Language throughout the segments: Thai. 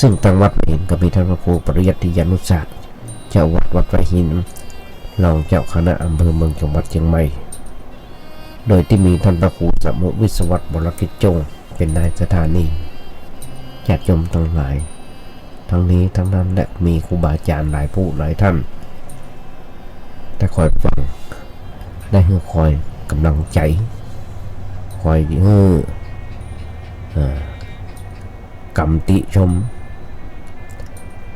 ซึ่งทางวัดเองก็มีท่านพระครูปริยัติยานุศาสตร์เจ้าวัดวัดพระหินรองเจ้าคณะอำเภอเมืองจังหวัดเชียงใหม่โดยที่มีท่านพระครูสมุวิศวัตรบรกิจจงเป็นนายสถานีญาติโยมทั้งหลายทั้งนี้ทั้งนั้นและมีครูบาอาจารย์หลายผู้หลายท่านได้คอยฟังได้คอยกำลังใจคอยกำติชม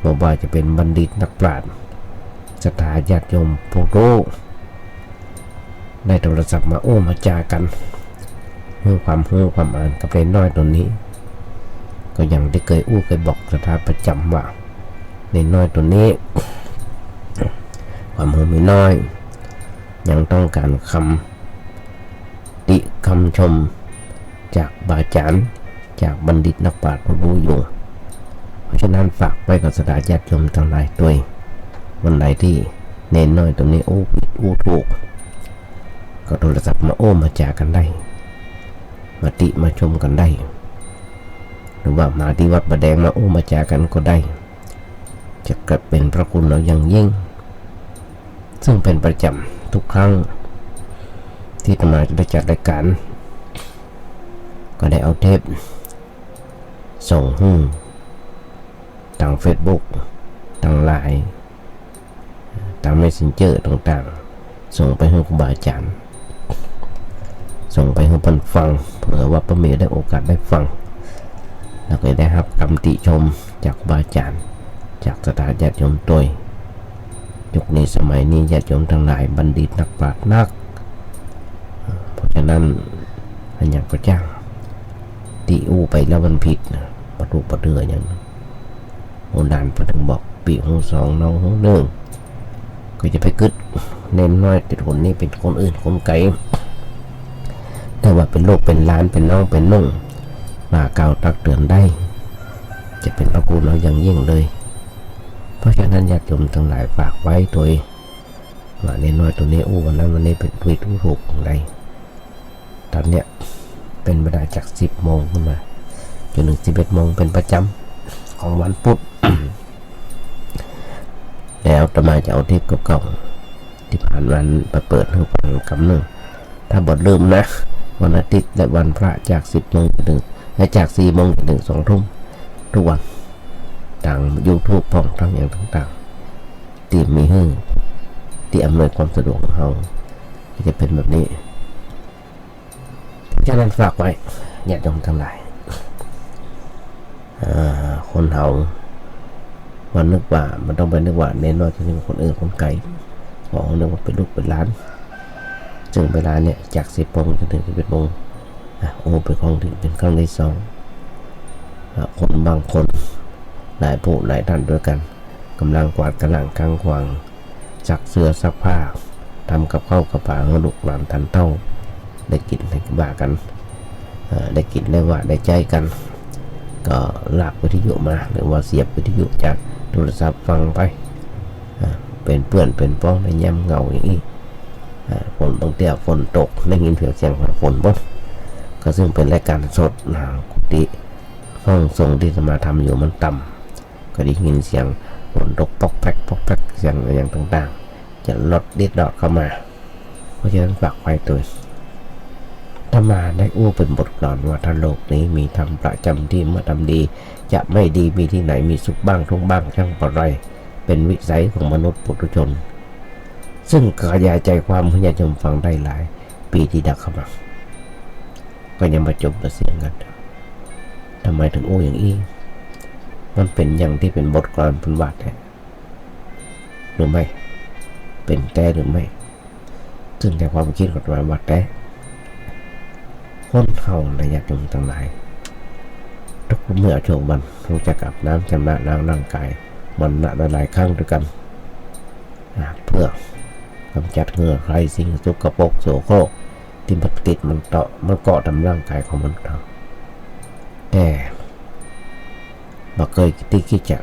บอกว่าจะเป็นบัณฑิตนักปราชญ์ศรัทธาญาติโยมผู้รู้ได้โทรศัพท์มามาจากันเรื่องความอ่านกับเรนน้อยตัวนี้ก็ยังได้เคยบอกศรัทธาประจำว่าเรนน้อยตัวนี้ความไม่น้อยยังต้องการคำติคำชมจากบาอาจารย์จากบัณฑิตนักปราชญ์ผู้รู้อยู่เพราะฉะนั้นฝากไปกับศรัทธาญาติโยมทั้งหลายด้วยวันไหนที่เน้นน้อยตรงนี้ผิดถูกก็โทรศัพท์มามาจากันได้มาติมาชมกันได้หรือว่ามาที่วัดประแดงมามาจากันก็ได้จะเกิดเป็นพระคุณเราอย่างยิ่งซึ่งเป็นประจำทุกครั้งที่อาตมาจะได้จัดรายการก็ได้เอาเทปส่งทาง Facebook ทาง LINE ทาง Messenger ต่างๆส่งไปให้ครูบาอาจารย์ส่งไปให้เพิ่นฟังเผื่อว่าพระเมรุได้โอกาสได้ฟังแล้วก็ได้รับคำติชมจากครูบาอาจารย์จากศรัทธาญาติโยมตัวยุคนี้สมัยนี้ญาติโยมทั้งหลายบัณฑิตนักปราชญ์นักเพราะฉะนั้นอันอย่างพระเจ้าตีไปแล้วมันผิดนะประตูประเดืออย่างโบราณพระถึงบอกปีหูสองน้องหูหนึ่งก็จะไปกึดเน้นน้อยแต่คนนี้เป็นคนอื่นคนไกลแต่ว่าเป็นลูกเป็นหลานเป็นน้องเป็นนุ่งมาเก่าตักเตือนได้จะเป็นพระคุณเราอย่างยิ่งเลยเพราะฉะนั้นญาติโยมทั้งหลายฝากไว้ตัวว่าเน้นน้อยตัวนี้วันนั้นวันนี้เป็นผิดถูกอะไรตอนเนี้ยเป็นเวลาจาก10 โมงขึ้นมาจนถึง11 โมงเป็นประจำของวันพุธ แล้วอาตมาจะเอาเทปเก่าๆที่ผ่านวันไปเปิดให้ฟังคำหนึ่งถ้าบทลืมนะวันอาทิตย์และวันพระจาก10 โมงจนถึงและจาก4 โมงจนถึง2 ทุ่มทุกวันทาง YouTube พ้องทั้งอย่างต่างๆที่มีให้ที่อำนวยความสะดวกของเราจะเป็นแบบนี้ฉะนั้นฝากไว้ญาติโยมทั้งหลายคนเฮามันนึกว่ามันต้องไปนึกว่าเน้นว่าจะเป็นคนอื่นคนไกลบอกนึกว่าเป็นลูกเป็นหลานซึ่งเวลาเนี่ยจาก10 โมงจนถึง11 โมงเป็นของถึงเป็นครั้งที่2คนบางคนหลายผู้หลายท่านด้วยกันกำลังกวาดกระหล่ำกลางควางซักเสื้อซักผ้าทำกับข้าวกับปลาให้ลูกหลานทันเต้าได้กินได้บ่ากันได้กินได้ว่าได้ใจกันก็ลากวิทยุมาหรือว่าเสียบวิทยุจากโทรศัพท์ฟังไปเป็นเพื่อนเป็นพ้องในย่ำเงาอย่างนี้ฝนบางเที่ยวฝนตกได้ยินเสียงฝนบ้างก็ซึ่งเป็นรายการสดกุฏิห้องทรงที่จะมาทำอยู่มันต่ำก็ได้ยินเสียงฝนตกปอกแป๊กเสียงอย่างต่างๆจะลดดิดดอดเข้ามาเพราะฉะนั้นฝากไว้ตัวถ้ามาได้เป็นบทกลอนว่าถ้าโลกนี้มีธรรมประจำที่เมื่อทำดีจะไม่ดีมีที่ไหนมีสุขบ้างทุกบ้างช่างปะไรเป็นวิสัยของมนุษย์ปุถุชนซึ่งขยายใจความให้ญาติโยมฟังได้หลายปีที่ดักเข้ามาก็ยังมาจบประเสียงกันทำไมถึงอย่างนี้มันเป็นอย่างที่เป็นบทกลอนเป็นวาดแท้หรือไม่เป็นแต่หรือไม่ซึ่งในความคิดของเราว่าแต่คนเฮาในญาติโยมทั้งหลายทุกเมื่อช่วงวันรู้จักอาบน้ำชำระล้างร่างกายมันหลายครั้งด้วยกันเพื่อกำจัดเหงื่อใครสิ่งสกปรกโสโครกที่มันติดมันเกาะทำร่างกายของมันเราแต่บ่เคยคิดจะ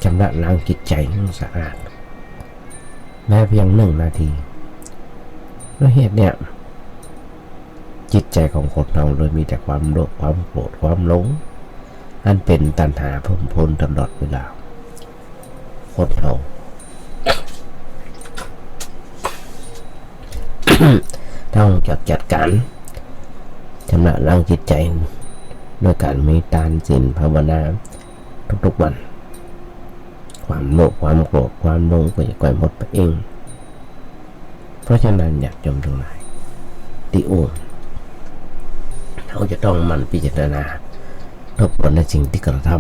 ชำระล้างจิตใจให้สะอาดแม้เพียง1 นาทีด้วยเหตุเนี่ยจิตใจของคนเราเลยมีแต่ความโลภความโกรธความหลง อันเป็นตัณหาเพิ่มพูนตลอดเวลาคนเรา ต้องจัดการชำระล้างจิตใจด้วยการมีทานศีลภาวนาทุกๆวันความโลภความโกรธความหลงก็จะก่อยหมดไปเองเพราะฉะนั้นอยากจมทั้งหลายที่โอ้เขาจะต้องมันพิจารณาทบทวนในสิ่งที่กระท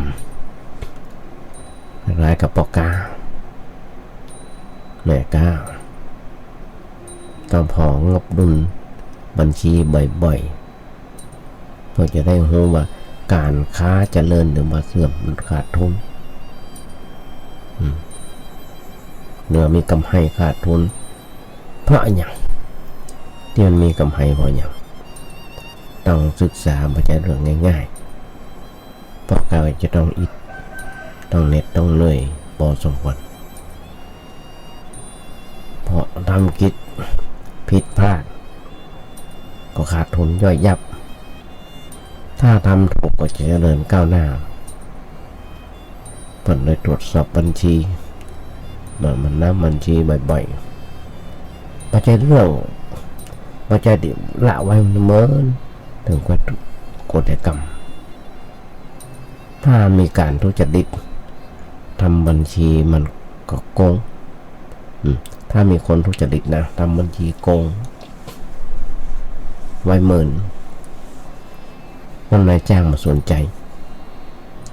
ำร้ายกับปอกกาแม่กาต้องพองบดุลบัญชีบ่อยๆเพื่อจะได้รู้ว่าการค้าเจริญหรือมาเสื่อมขาดทุนเนื้อมีกำไรขาดทุนเพราะอย่างที่มันมีกำไรเพราะอย่างต้องศึกษาไม่ใช่เรื่องง่ายๆเพราะการจะต้องอิดต้องเหน็ดต้องเหนื่อยพอสมควรเพราะทำกิจผิดพลาดก็ขาดทุนย่อยยับถ้าทำถูกก็จะเจริญก้าวหน้าเปิดเลยตรวจสอบบัญชีมันน้ำบัญชีบ่อยๆไม่ใช่เรื่องไม่ใช่ดิละไว้เมินถึงกว่ากฎกรรมถ้ามีการทุจริตทำบัญชีมันก็โกงถ้ามีคนทุจริตนะทำบัญชีโกงไว้เมินคนนายจ้างมาสนใจ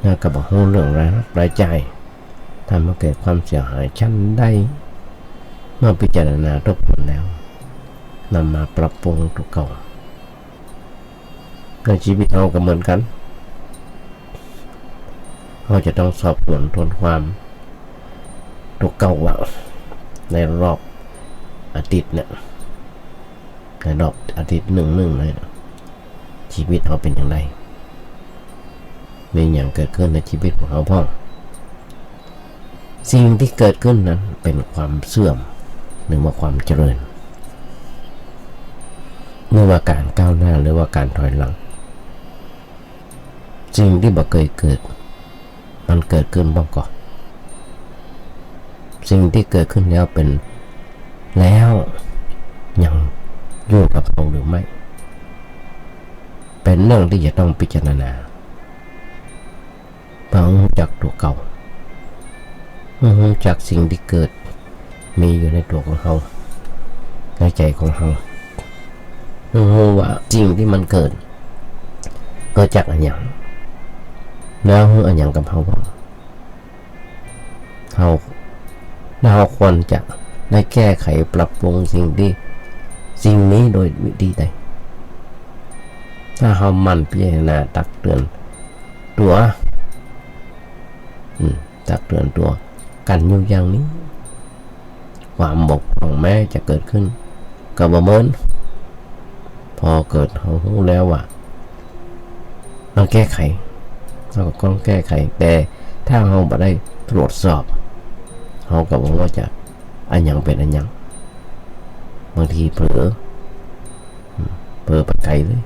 แล้วก็บอกเรื่องรายจ่ายทำให้เกิดความเสียหายชั้นใดเมื่อพิจารณาทบทวนแล้วนำมาปรับปรุงตัวเก่าในชีวิตเราก็เหมือนกันเราจะต้องสอบสวนทวนความตัวเก่าว่าในรอบอาทิตย์เนี่ยในรอบอาทิตย์หนึ่งเลยชีวิตเราเป็นอย่างไรมีอย่างเกิดขึ้นในชีวิตของเราพ่อสิ่งที่เกิดขึ้นนั้นเป็นความเสื่อมหรือว่าความเจริญไม่ว่าการก้าวหน้าหรือว่าการถอยหลังสิ่งที่บ่เคยเกิดมันเกิดขึ้นบ้างก่อนสิ่งที่เกิดขึ้นแล้วเป็นแล้วยังอยู่กับเราหรือไม่เป็นเรื่องที่จะต้องพิจารณาเพื่อรู้จักตัวเก่ารู้จักสิ่งที่เกิดมีอยู่ในตัวของเราในใจของเรารู้ว่าสิ่งที่มันเกิดจากอะไรอย่างแล้วอะไรอย่างกับเราเราควรจะได้แก้ไขปรับปรุงสิ่งนี้โดยวิธีใดถ้าเรามันพิจารณาตักเตือนตัวกันอยู่อย่างนี้ความบกพร่องแม้จะเกิดขึ้นก็บ่เมินพอเกิดเรารู้แล้วว่าเราแก้ไขเราก็ต้องแก้ไขแต่ถ้าเราไม่ได้ตรวจสอบเราก็บอกว่าจะอันยังเป็นอันยังบางทีเผลอไปไกลเลย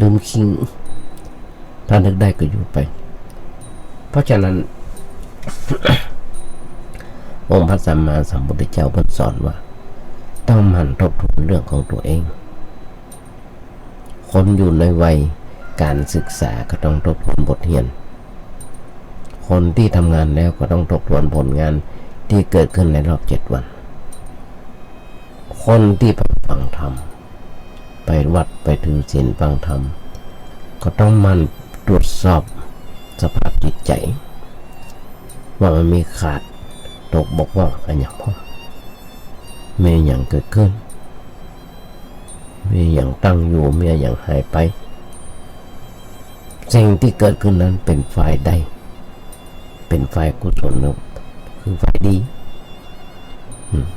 ลืมคิงถ้านึกได้ก็อยู่ไปเพราะฉะนั้น องค์พระสัมมาสัมพุทธเจ้าเพิ่นสอนว่าต้องหมั่นทบทวนเรื่องของตัวเองคนอยู่ในวัยการศึกษาก็ต้องทบทวนบทเรียนคนที่ทำงานแล้วก็ต้องทบทวนผลงานที่เกิดขึ้นในรอบ7 วันคนที่ไปฟังธรรมไปวัดไปถือศีลฟังธรรมก็ต้องมันตรวจสอบสภาพจิตใจว่ามันมีขาดตกบกพร่องอะไรอย่างพ่อมีอย่างเกิดขึ้นมีอย่างตั้งอยู่มีอย่างหายไปสิ่งที่เกิดขึ้นนั้นเป็นฝ่ายใดเป็นฝ่ายกุศลคือฝ่ายดี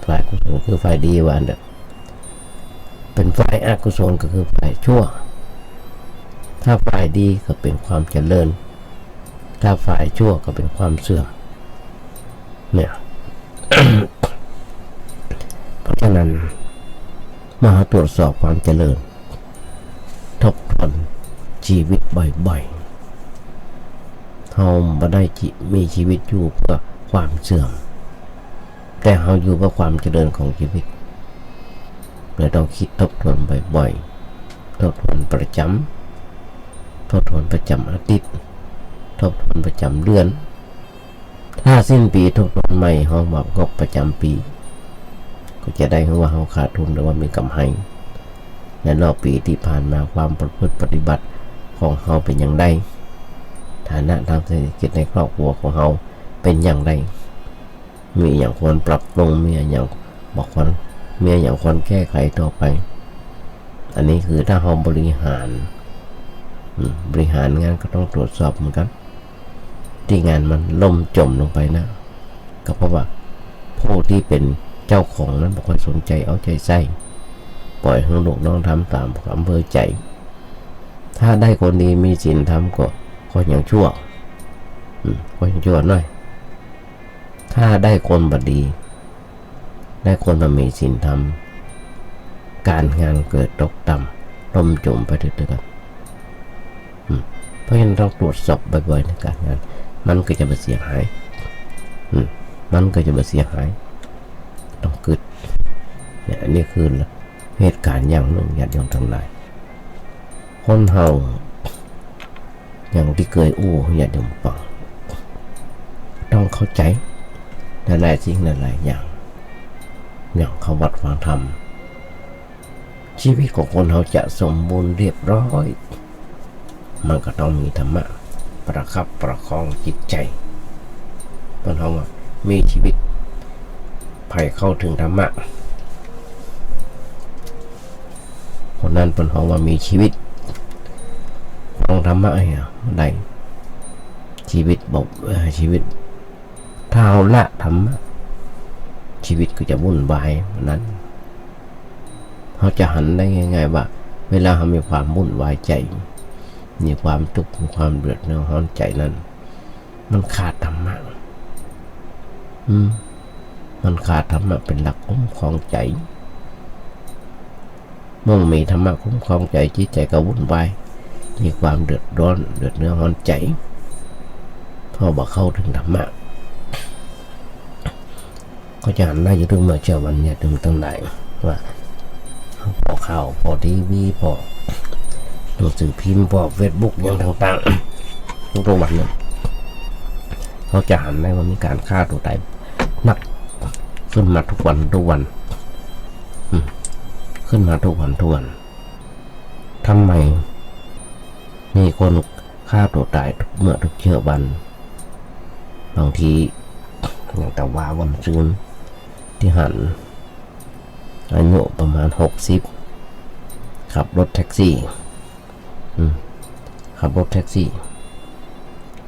ฝ่ายกุศลคือฝ่ายดีว่าเนี่ยเป็นฝ่ายอกุศลก็คือฝ่ายชั่วถ้าฝ่ายดีก็เป็นความเจริญถ้าฝ่ายชั่วก็เป็นความเสื่อมเนี่ย เพราะฉะนั้นมาตรวจสอบความเจริญทบทวน ชีวิตบ่อยๆเราบ่ได้มีชีวิตอยู่เพื่อความเสื่อมแต่เราอยู่เพื่อความเจริญของชีวิตเลยต้องคิดทบทวนบ่อยๆทบทวนประจำทบทวนประจำอาทิตย์ทบทวนประจำเดือนถ้าสิ้นปีทบทวนใหม่เราบอกงบประจำปีก็จะได้รู้ว่าเราขาดทุนหรือว่ามีกำไรในรอบปีที่ผ่านมาความประพฤติปฏิบัติของเราเป็นอย่างไรฐานะทางเศรษฐกิจในครอบครัวของเราเป็นอย่างไรมีอย่างควรปรับปรุงมีอย่างบอกว่ามีอย่างควรแก้ไขต่อไปอันนี้คือถ้าเราบริหารงานก็ต้องตรวจสอบเหมือนกันที่งานมันล่มจมลงไปนะก็เพราะว่าผู้ที่เป็นเจ้าของนั้นไม่ค่อยสนใจเอาใจใส่ปล่อยให้ลูกน้องทำตามอำเภอใจถ้าได้คนดีมีศีลทำก็ยังชั่วก็ยังชั่วหน่อยถ้าได้คนบดีได้คนมามีศีลธรรมการงานเกิดตกต่ำล่มจมไปถึงกันเพราะฉะนั้นต้องตรวจสอบบ่อยๆในการงานมันก็จะไม่เสียหายมันก็จะไม่เสียหายต้องกึดเนี่ยอันนี้คือเหตุการณ์อย่างหนึ่งญาติโยมทั้งหลายคนเฮาอย่างที่เคยญาติโยมฟังต้องเข้าใจหลายๆสิ่งหลายๆอย่างเข้าวัดฟังธรรมชีวิตของคนเฮาจะสมบูรณ์เรียบร้อยมันก็ต้องมีธรรมะประคับประคองจิตใจคนเฮามีชีวิตไผ่เข้าถึงธรรมะคนนั้นเป็นเฮาว่ามีชีวิตฟังธรรมะได้ชีวิตบอกชีวิตถ้าเราละธรรมะชีวิตก็จะวุ่นวายนั้นเขาจะหันได้ง่ายๆว่าเวลาเขามีความวุ่นวายใจมีความทุกข์มีความเดือดร้อนใจนั้นมันขาดธรรมะมันขาดธรรมะเป็นหลักคุ้มครองใจเมื่อมีธรรมะคุ้มครองใจจิตใจก็วุ่นวายมีความเดือดร้อนเดือดเนื้อร้อนใจพอบอกเข้าถึงธรรมะก็จะหันหน้าอยู่ถึงเมื่อเช้าวันเนี่ยถึงตั้งไหนว่าพอข่าวพอทีวีพอหนังสือพิมพ์พอเฟซบุ๊กอย่างต่างๆทุกวันเนี่ยเขาจะหันได้ว่ามีการฆ่าตัวตายนักขึ้นมาทุกวันขึ้นมาทุกวันทำไมมีคนฆ่าตัวตายเมื่อทุกเช้าวันบางทีอย่างแต่ว่าวันซื้นที่หันอายุประมาณ60ขับรถแท็กซี่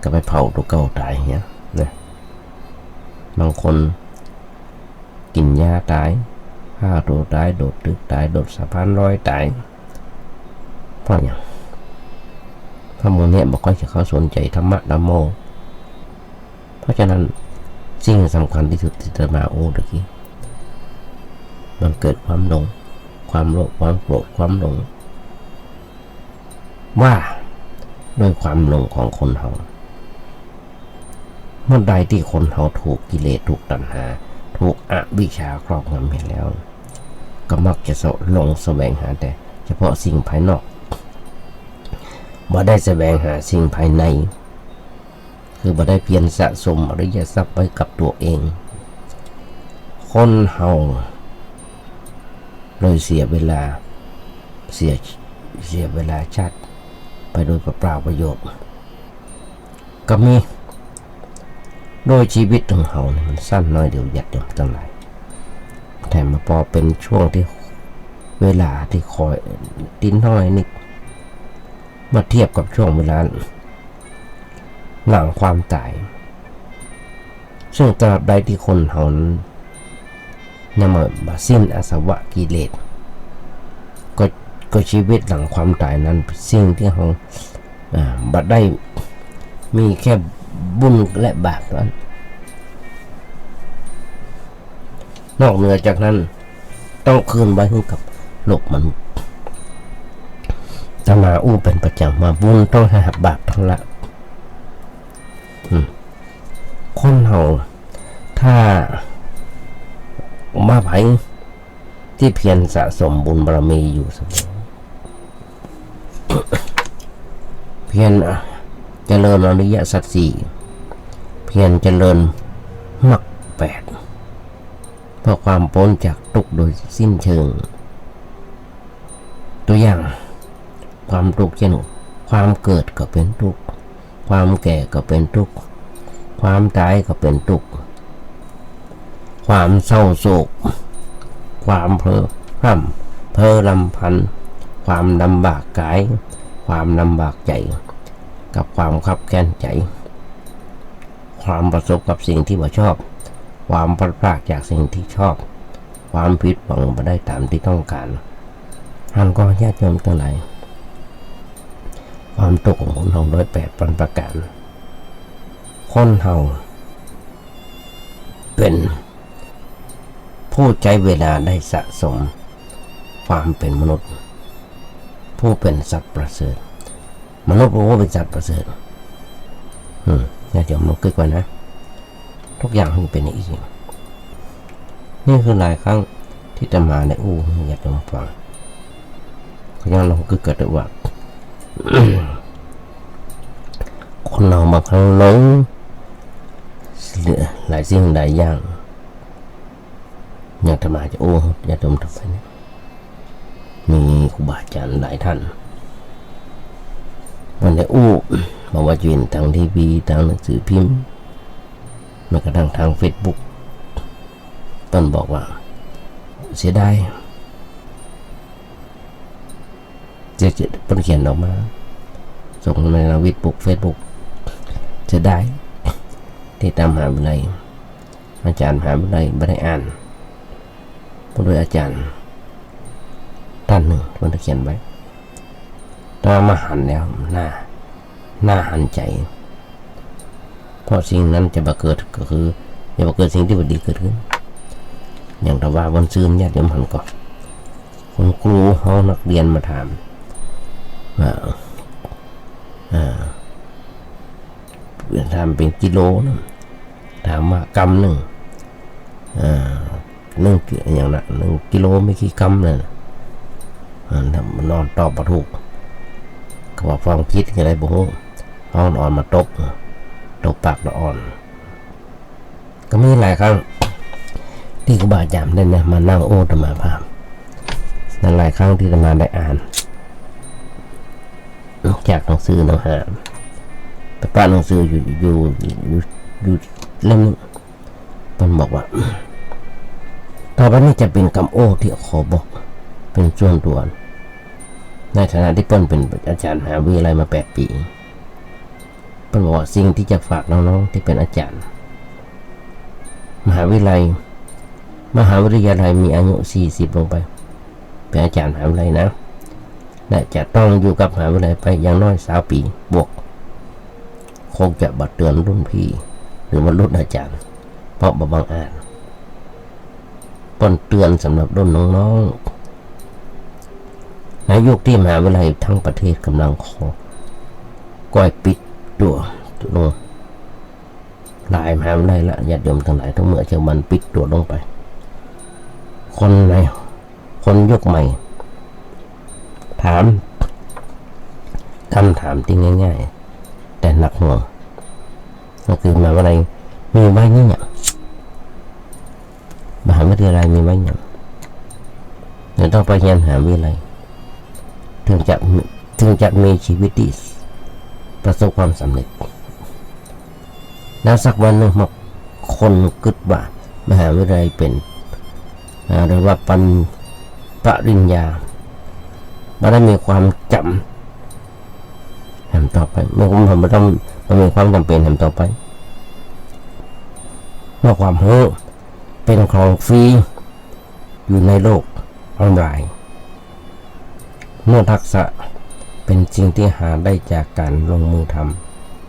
ก็ไปเผาตัวเก่าตายเนี่ยนะบางคนกินยาตายฆ่าตัวตายโดดตึกตายโดดสะพานลอยตายเพราะอย่างข้อมูลนี้บอกว่าจะเขาสนใจธรรมะธัมโมเพราะฉะนั้นสิ่งสำคัญที่สุดที่จะมาตะกี้มันเกิดความหลงความโลภความโกรธความหลงว่าด้วยความหลงของคนเฮาเมื่อใดที่คนเฮาถูกกิเลสถูกตัณหาถูกอวิชชาครอบงำเห็นแล้วก็มักจะหลงแสวงหาแต่เฉพาะสิ่งภายนอกบ่ได้แสวงหาสิ่งภายในคือบ่ได้เพียรสะสมอริยทรัพย์ไว้กับตัวเองคนเฮาเลยเสียเวลาชาติไปโดยเปล่าประโยชน์ก็มีโดยชีวิตของเฮาเนี่ยมันสั้นน้อยเดียวยัดเดียวตั้งหลายแถมมาพอเป็นช่วงที่เวลาที่คอยดิ้นน้อยนิดมาเทียบกับช่วงเวลาหลังความตายซึ่งตราบใดที่คนเฮานั้นยังมาสิ้นอาสวะกิเลสก็ชีวิตหลังความตายนั้นสิ่งที่เขาบัดได้มีแค่บุญและบาปนั้นนอกเหนือจากนั้นต้องคืนไว้ให้กับโลกมนุษย์ ตมาอู้เป็นประจำมาบุญต้องหับบาปทั้งละคนเฮาถ้ามาไผที่เพียรสะสมบุญบารมีอยู่เสมอเพียรเจริญอริยสัจสี่เพียรเจริญมรรคแปดเพื่อความพ้นจากทุกข์โดยสิ้นเชิงตัวอย่างความทุกข์เช่นความเกิดก็เป็นทุกข์ความแก่ก็เป็นทุกข์ความตายก็เป็นทุกข์ความเศร้าโศกความเพ้อลำพันความลำบากกายความลำบากใจกับความขับแค้นใจความประสบกับสิ่งที่ไม่ชอบความพลาดพลาดจากสิ่งที่ชอบความผิดหวังไม่ได้ตามที่ต้องการท่านก็ญาติโยมทั้งหลายความทุกข์ของคนเราโดย8ประการคนเราเป็นผู้ใจเวลาได้สะสมความเป็นมนุษย์ผู้เป็นสัตว์ประเสริฐมนุษย์รู้ว่าเป็นสัตว์ประเสริฐญาติโยมลองคิดไว้นะทุกอย่างมันเป็นอย่างนี้นี่คือหลายครั้งที่จะมาในญาติโยมฟังก็ยังลองคิดกันดูว่า คนเราบางครั้งหลงหลายสิ่งหลายอย่างอยากจะมาจะญาติโยมทำไมเนี่ยมีครูบาอาจารย์หลายท่านวันนี้บอกว่าจะเห็นทางทีวีทางหนังสือพิมพ์แม้กระทั่งทางเฟซบุ๊กต้นบอกว่าเสียดายจะเป็นเขียนออกมาส่งในวิดบุ๊กเฟซบุ๊กเสียดายที่ตามหาวิทยาลัยอาจารย์หาวิทยาลัยไม่ได้อ่านเพราะโดยอาจารย์ท่านหนึ่งคนที่เขียนไว้ถ้ามาหันแล้วหน้าหันใจเพราะสิ่งนั้นจะมาเกิดก็คือจะมาเกิดสิ่งที่ไม่ดีเกิดขึ้นอย่างแต่ว่าวันซื่นญาติโยมหันก่อนคุณครูเขานักเรียนมาถามว่าทำเป็นกิโลนะถามว่ากำหนึ่งอย่างนั้น1 กิโลไม่กี่กำเลยนอนตอบประถูกก็ว่าฟังคิดอะไรบุ้งห้องนอนมาตบปากละอ่อนก็มีหลายครั้งที่ครูบาอาจารย์เนี่ยมานั่งธรรมาภาพนั่นหลายครั้งที่จะมาได้อ่านจากหนังสือหนังหาแต่ป้าหนังสืออยู่เล่มนึงมันบอกว่าต่อไปนี้จะเป็นคำที่ขอบอกเป็นส่วนตัวในฐานะที่เปิ้ลเป็นอาจารย์มหาวิทยาลัยมา8 ปีเปิ้ลบอกว่าสิ่งที่จะฝากน้องๆที่เป็นอาจารย์มหาวิทยาลัยมีอายุ40ลงไปเป็นอาจารย์มหาวิทยาลัยนะและจะต้องอยู่กับมหาวิทยาลัยไปอย่างน้อย20 ปีบวกคงจะบัดเตือนรุ่นพี่หรือว่ารุ่นอาจารย์เพราะบางอ่านเปิ้ลเตือนสำหรับรุ่นน้องๆในยุคที่มหาวิทยาลัยทั้งประเทศกำลังก้อยปิดตัวลงหลายมหาวิทยาลัยละญาติโยมทั้งหลายทั้งเมื่อเชื่อมันปิดตัวลงไปคนยุคใหม่ถามคำถามที่ง่ายๆแต่หนักหน่วงก็คือมหาวิทยาลัยมีไว้เนี่ยมหาวิทยาลัยมีไว้เนี่ยเดี๋ยวต้องไปเรียนมหาวิทยาลัยถึงจะมีชีวิตที่ประสบความสำเร็จแล้วสักวันหนึ่งคนคิดว่ามหาวิทยาลัยเป็นหรือว่าปริญญาไม่ได้มีความจำแห่งต่อไปไม่ต้องมีความจำเป็นแห่งต่อไปเมื่อความรู้เป็นของฟรีอยู่ในโลกออนไลน์เมื่อทักษะเป็นสิ่งที่หาได้จากการลงมือท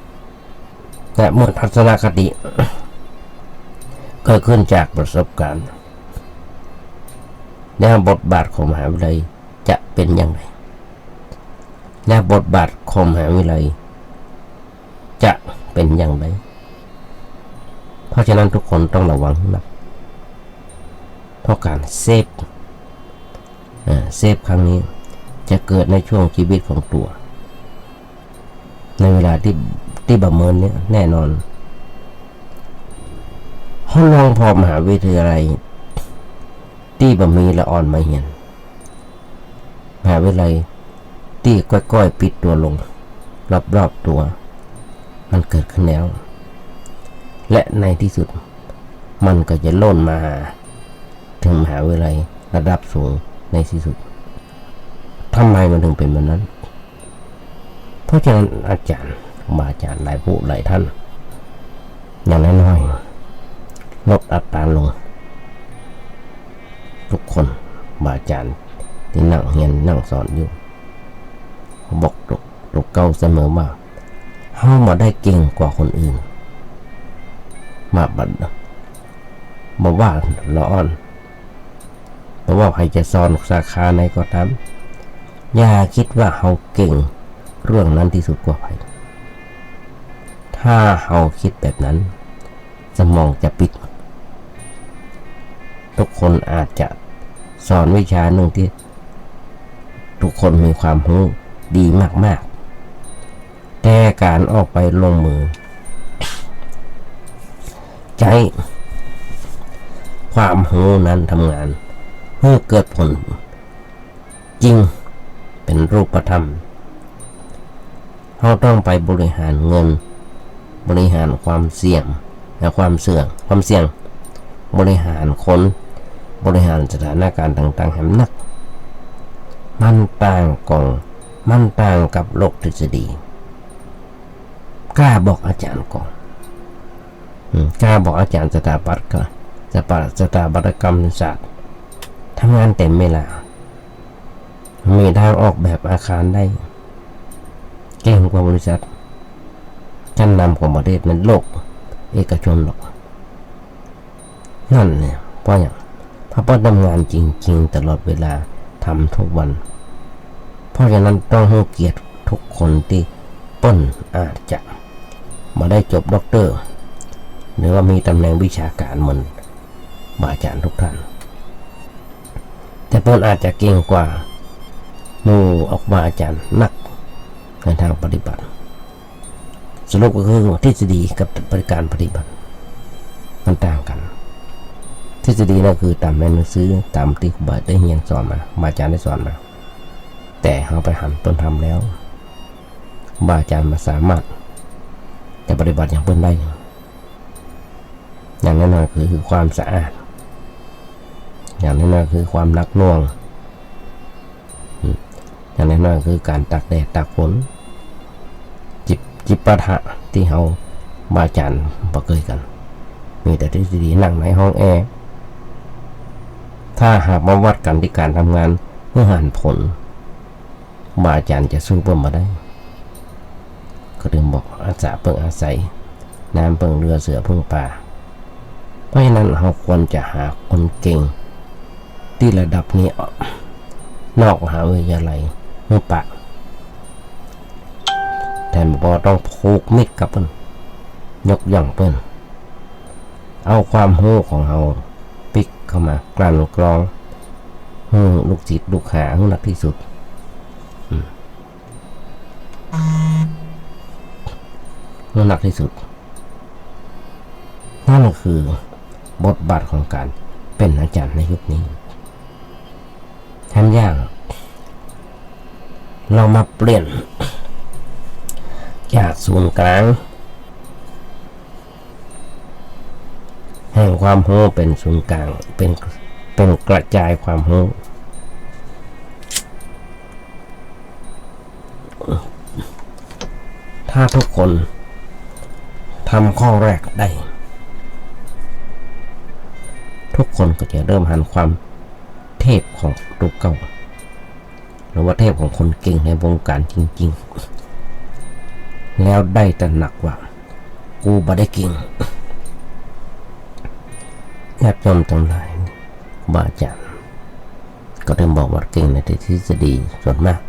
ำและเมื่อทัศนคติเกิดขึ้นจากประสบการณ์และบทบาทของมหาวิทยาลัยจะเป็นอย่างไร และบทบาทของมหาวิทยาลัยจะเป็นอย่างไรเพราะฉะนั้นทุกคนต้องระวังนะเพราะการเซฟครั้งนี้จะเกิดในช่วงชีวิตของตัวในเวลาที่ประเมินเนี่ยแน่นอนห้องรองพอมหาวิทยาลัยที่บ่มีละอ่อนมาเห็นมหาวิทยาลัยที่ก้อยๆปิดตัวลงรอบๆตัวมันเกิดขึ้นแล้วและในที่สุดมันก็จะล่นมาถึงมหาวิทยาลัยระดับสูงในที่สุดทำไมมันถึงเป็นแบบนั้นเพราะฉะนั้นอาจารย์หลายผู้หลายท่านอย่างน้อยๆลดอัตราลงทุกคนอาจารย์ที่นั่งเรียนนั่งสอนอยู่บอกตกเก่าเสมอว่าเฮามาได้เก่งกว่าคนอื่นมาบัดมาว่าละอ่อนมาว่าใครจะสอนสาขาไหนก็ตามอย่าคิดว่าเฮาเก่งเรื่องนั้นที่สุดกว่าใครถ้าเฮาคิดแบบนั้นสมองจะปิดทุกคนอาจจะสอนวิชาหนึ่งที่ทุกคนมีความรู้ดีมากๆแต่การออกไปลงมือใช้ความรู้นั้นทำงานเพื่อเกิดผลจริงเป็นรูปธรรมเราต้องไปบริหารเงินบริหารความเสี่ยงและความเสี่ยงบริหารคนบริหารสถานการณ์ต่างๆให้นักมันต่างกับโลกทฤษฎีกล้าบอกอาจารย์ก่อนกล้าบอกอาจารย์สถาปัตย์ก็สถาปัตยกรรมศาสตร์ทำงานเต็มเวลามีทางออกแบบอาคารได้เก่งกว่าบริษัทชั้นนำของประเทศในโลกเอกชนหรอกนั่นเนี่ยเพราะอย่างเพราะทำงานจริงๆตลอดเวลาทำทุกวันเพราะฉะนั้นต้องให้เกียรติทุกคนที่อาจจะมาได้จบด็อกเตอร์หรือว่ามีตำแหน่งวิชาการเหมือนอาจารย์ทุกท่านแต่อาจจะเก่งกว่าหมู่ออกมาอาจารย์นักในทางปฏิบัติสรุปก็คือทฤษฎีกับบริการปฏิบัติมันต่างกันทฤษฎีนั่นคือตามในหนังสือตามที่ครูบาได้เรียนสอนมาอาจารย์ได้สอนมาแต่เราไปหันต้นทำแล้วอาจารย์มาสามารถจะปฏิบัติอย่างเพิ่นได้อย่างนั้นคือความสะอาดอย่างนั้นคือความรักน่วงอย่างนั้นคือการตักแดดตักฝนจิปาถะที่เขาอาจารย์บ่เคยกันมีแต่ทฤษฎีนั่งในห้องแอร์ถ้าหากมาวัดกันที่การทำงานเพื่อหันผลอาจารย์จะสู้เพิ่มมาได้ก็ถึงบอกอาสาเพิ่งอาศัยน้ำเพิ่งเรือเสือเพิ่งป่าเพราะฉะนั้นเราควรจะหาคนเก่งที่ระดับนี้นอกมหาวิทยาลัยเมื่อปะแทนบอกต้องผูกมิตรกับเพิ่นยกย่องเพิ่นเอาความรู้ของเราปิกเข้ามากลั่นกรองลูกศิษย์ลูกหาให้หนักที่สุดหนักที่สุดนั่นคือบทบาทของการเป็นอาจารย์ในยุคนี้แทนอย่างเรามาเปลี่ยนจากศูนย์กลางแห่งความรู้เป็นศูนย์กลางเป็นกระจายความรู้ถ้าทุกคนทำข้อแรกได้ทุกคนก็จะเริ่มหันความเทพของตัวเก่าหรือว่าเทพของคนเก่งในวงการจริงๆแล้วได้แต่หนักว่ากูบ่ได้เก่งญาติโยมทั้งหลายอาจารย์ก็เริ่มบอกว่าเก่งในทฤษฎีส่วนมาก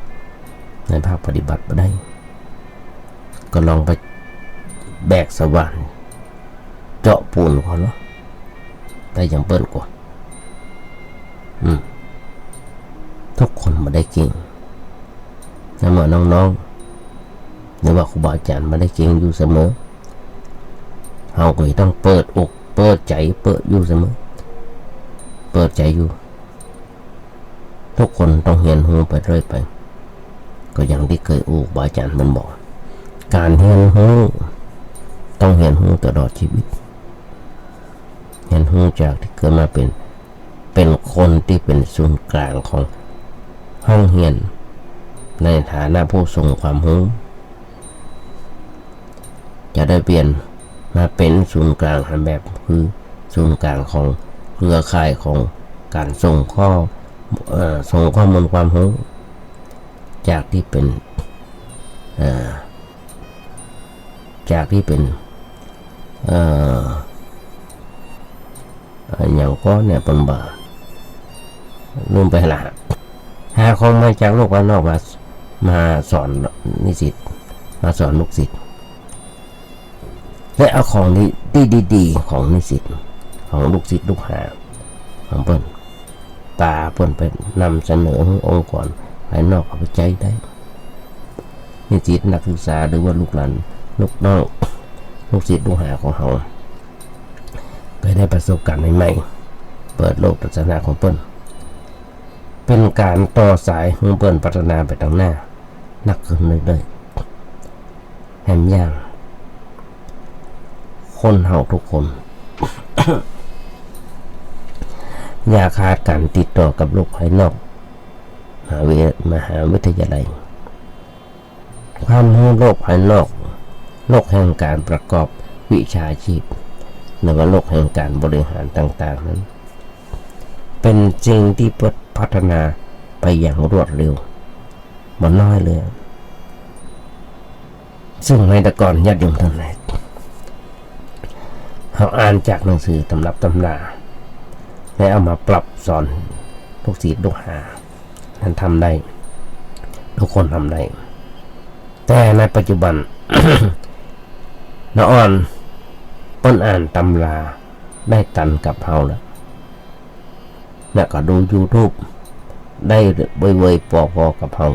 ในภาคปฏิบัติมาได้ก็ลองไปแบกสว่านเจาะปูนก่อนเนาะได้อย่างเปิ้นกว่าทุกคนมาได้เก่งแต่เมื่อน้องๆหรือว่าครูบาอาจารย์มาได้เก่งอยู่เสมอเราก็ต้องเปิดอกเปิดใจเปิดอยู่เสมอเปิดใจอยู่ทุกคนต้องเรียนรู้ไปเรื่อยไปก็อย่างที่เคยครูบาอาจารย์มันบอกการเรียนรู้ต้องเรียนรู้ตลอดชีวิตเรียนรู้จากที่เกิดมาเป็นคนที่เป็นศูนย์กลางของห้องเรียนในฐานะผู้ทรงความรู้จะได้เปลี่ยนมาเป็นศูนย์กลางแบบคือศูนย์กลางของเครือข่ายของการส่งข้อมูลความรู้จากที่เป็นอย่างก็เนี่ยเป็นบ่าลืมไปละหาข้อมูลจากโลกภายนอกมาสอนนิสิตมาสอนลูกศิษย์และเอาของดีๆของนิสิตของลูกศิษย์ลูกหาของเปิ้นตาเปิ้นไปนำเสนอองค์กรภายนอกเอาไปใจได้นิสิตนักศึกษาหรือว่าลูกหลานลูกน้องลูกศิษย์ลูกหาของเขาไปได้ประสบการณ์ใหม่ๆเปิดโลกทัศนะของเปิ้นเป็นการต่อสายของเปิ้นพัฒนาไปทางหน้านักขึ้นเรื่อยๆแหมย่างคนเฮาทุกคน อย่าขาดการติดต่อกับโลกภายนอกมหาวิทยาลัยความรู้โลกภายนอกโลกแห่งการประกอบวิชาชีพหรือว่าโลกแห่งการบริหารต่างๆนั้นเป็นสิ่งที่พัฒนาไปอย่างรวดเร็วบ่น้อยเลยซึ่งในแต่ก่อนญาติโยมทั้งหลายเขาอ่านจากหนังสือตำรับตำราและเอามาปรับสอนลูกศิษย์ลูกหาท่านทำได้ทุกคนทำได้แต่ในปัจจุบัน น้าอ่อนต้นอ่านตำราได้ตันกับเฮาแล้วก็ดู YouTube ได้เว่ยๆพอๆกับเฮา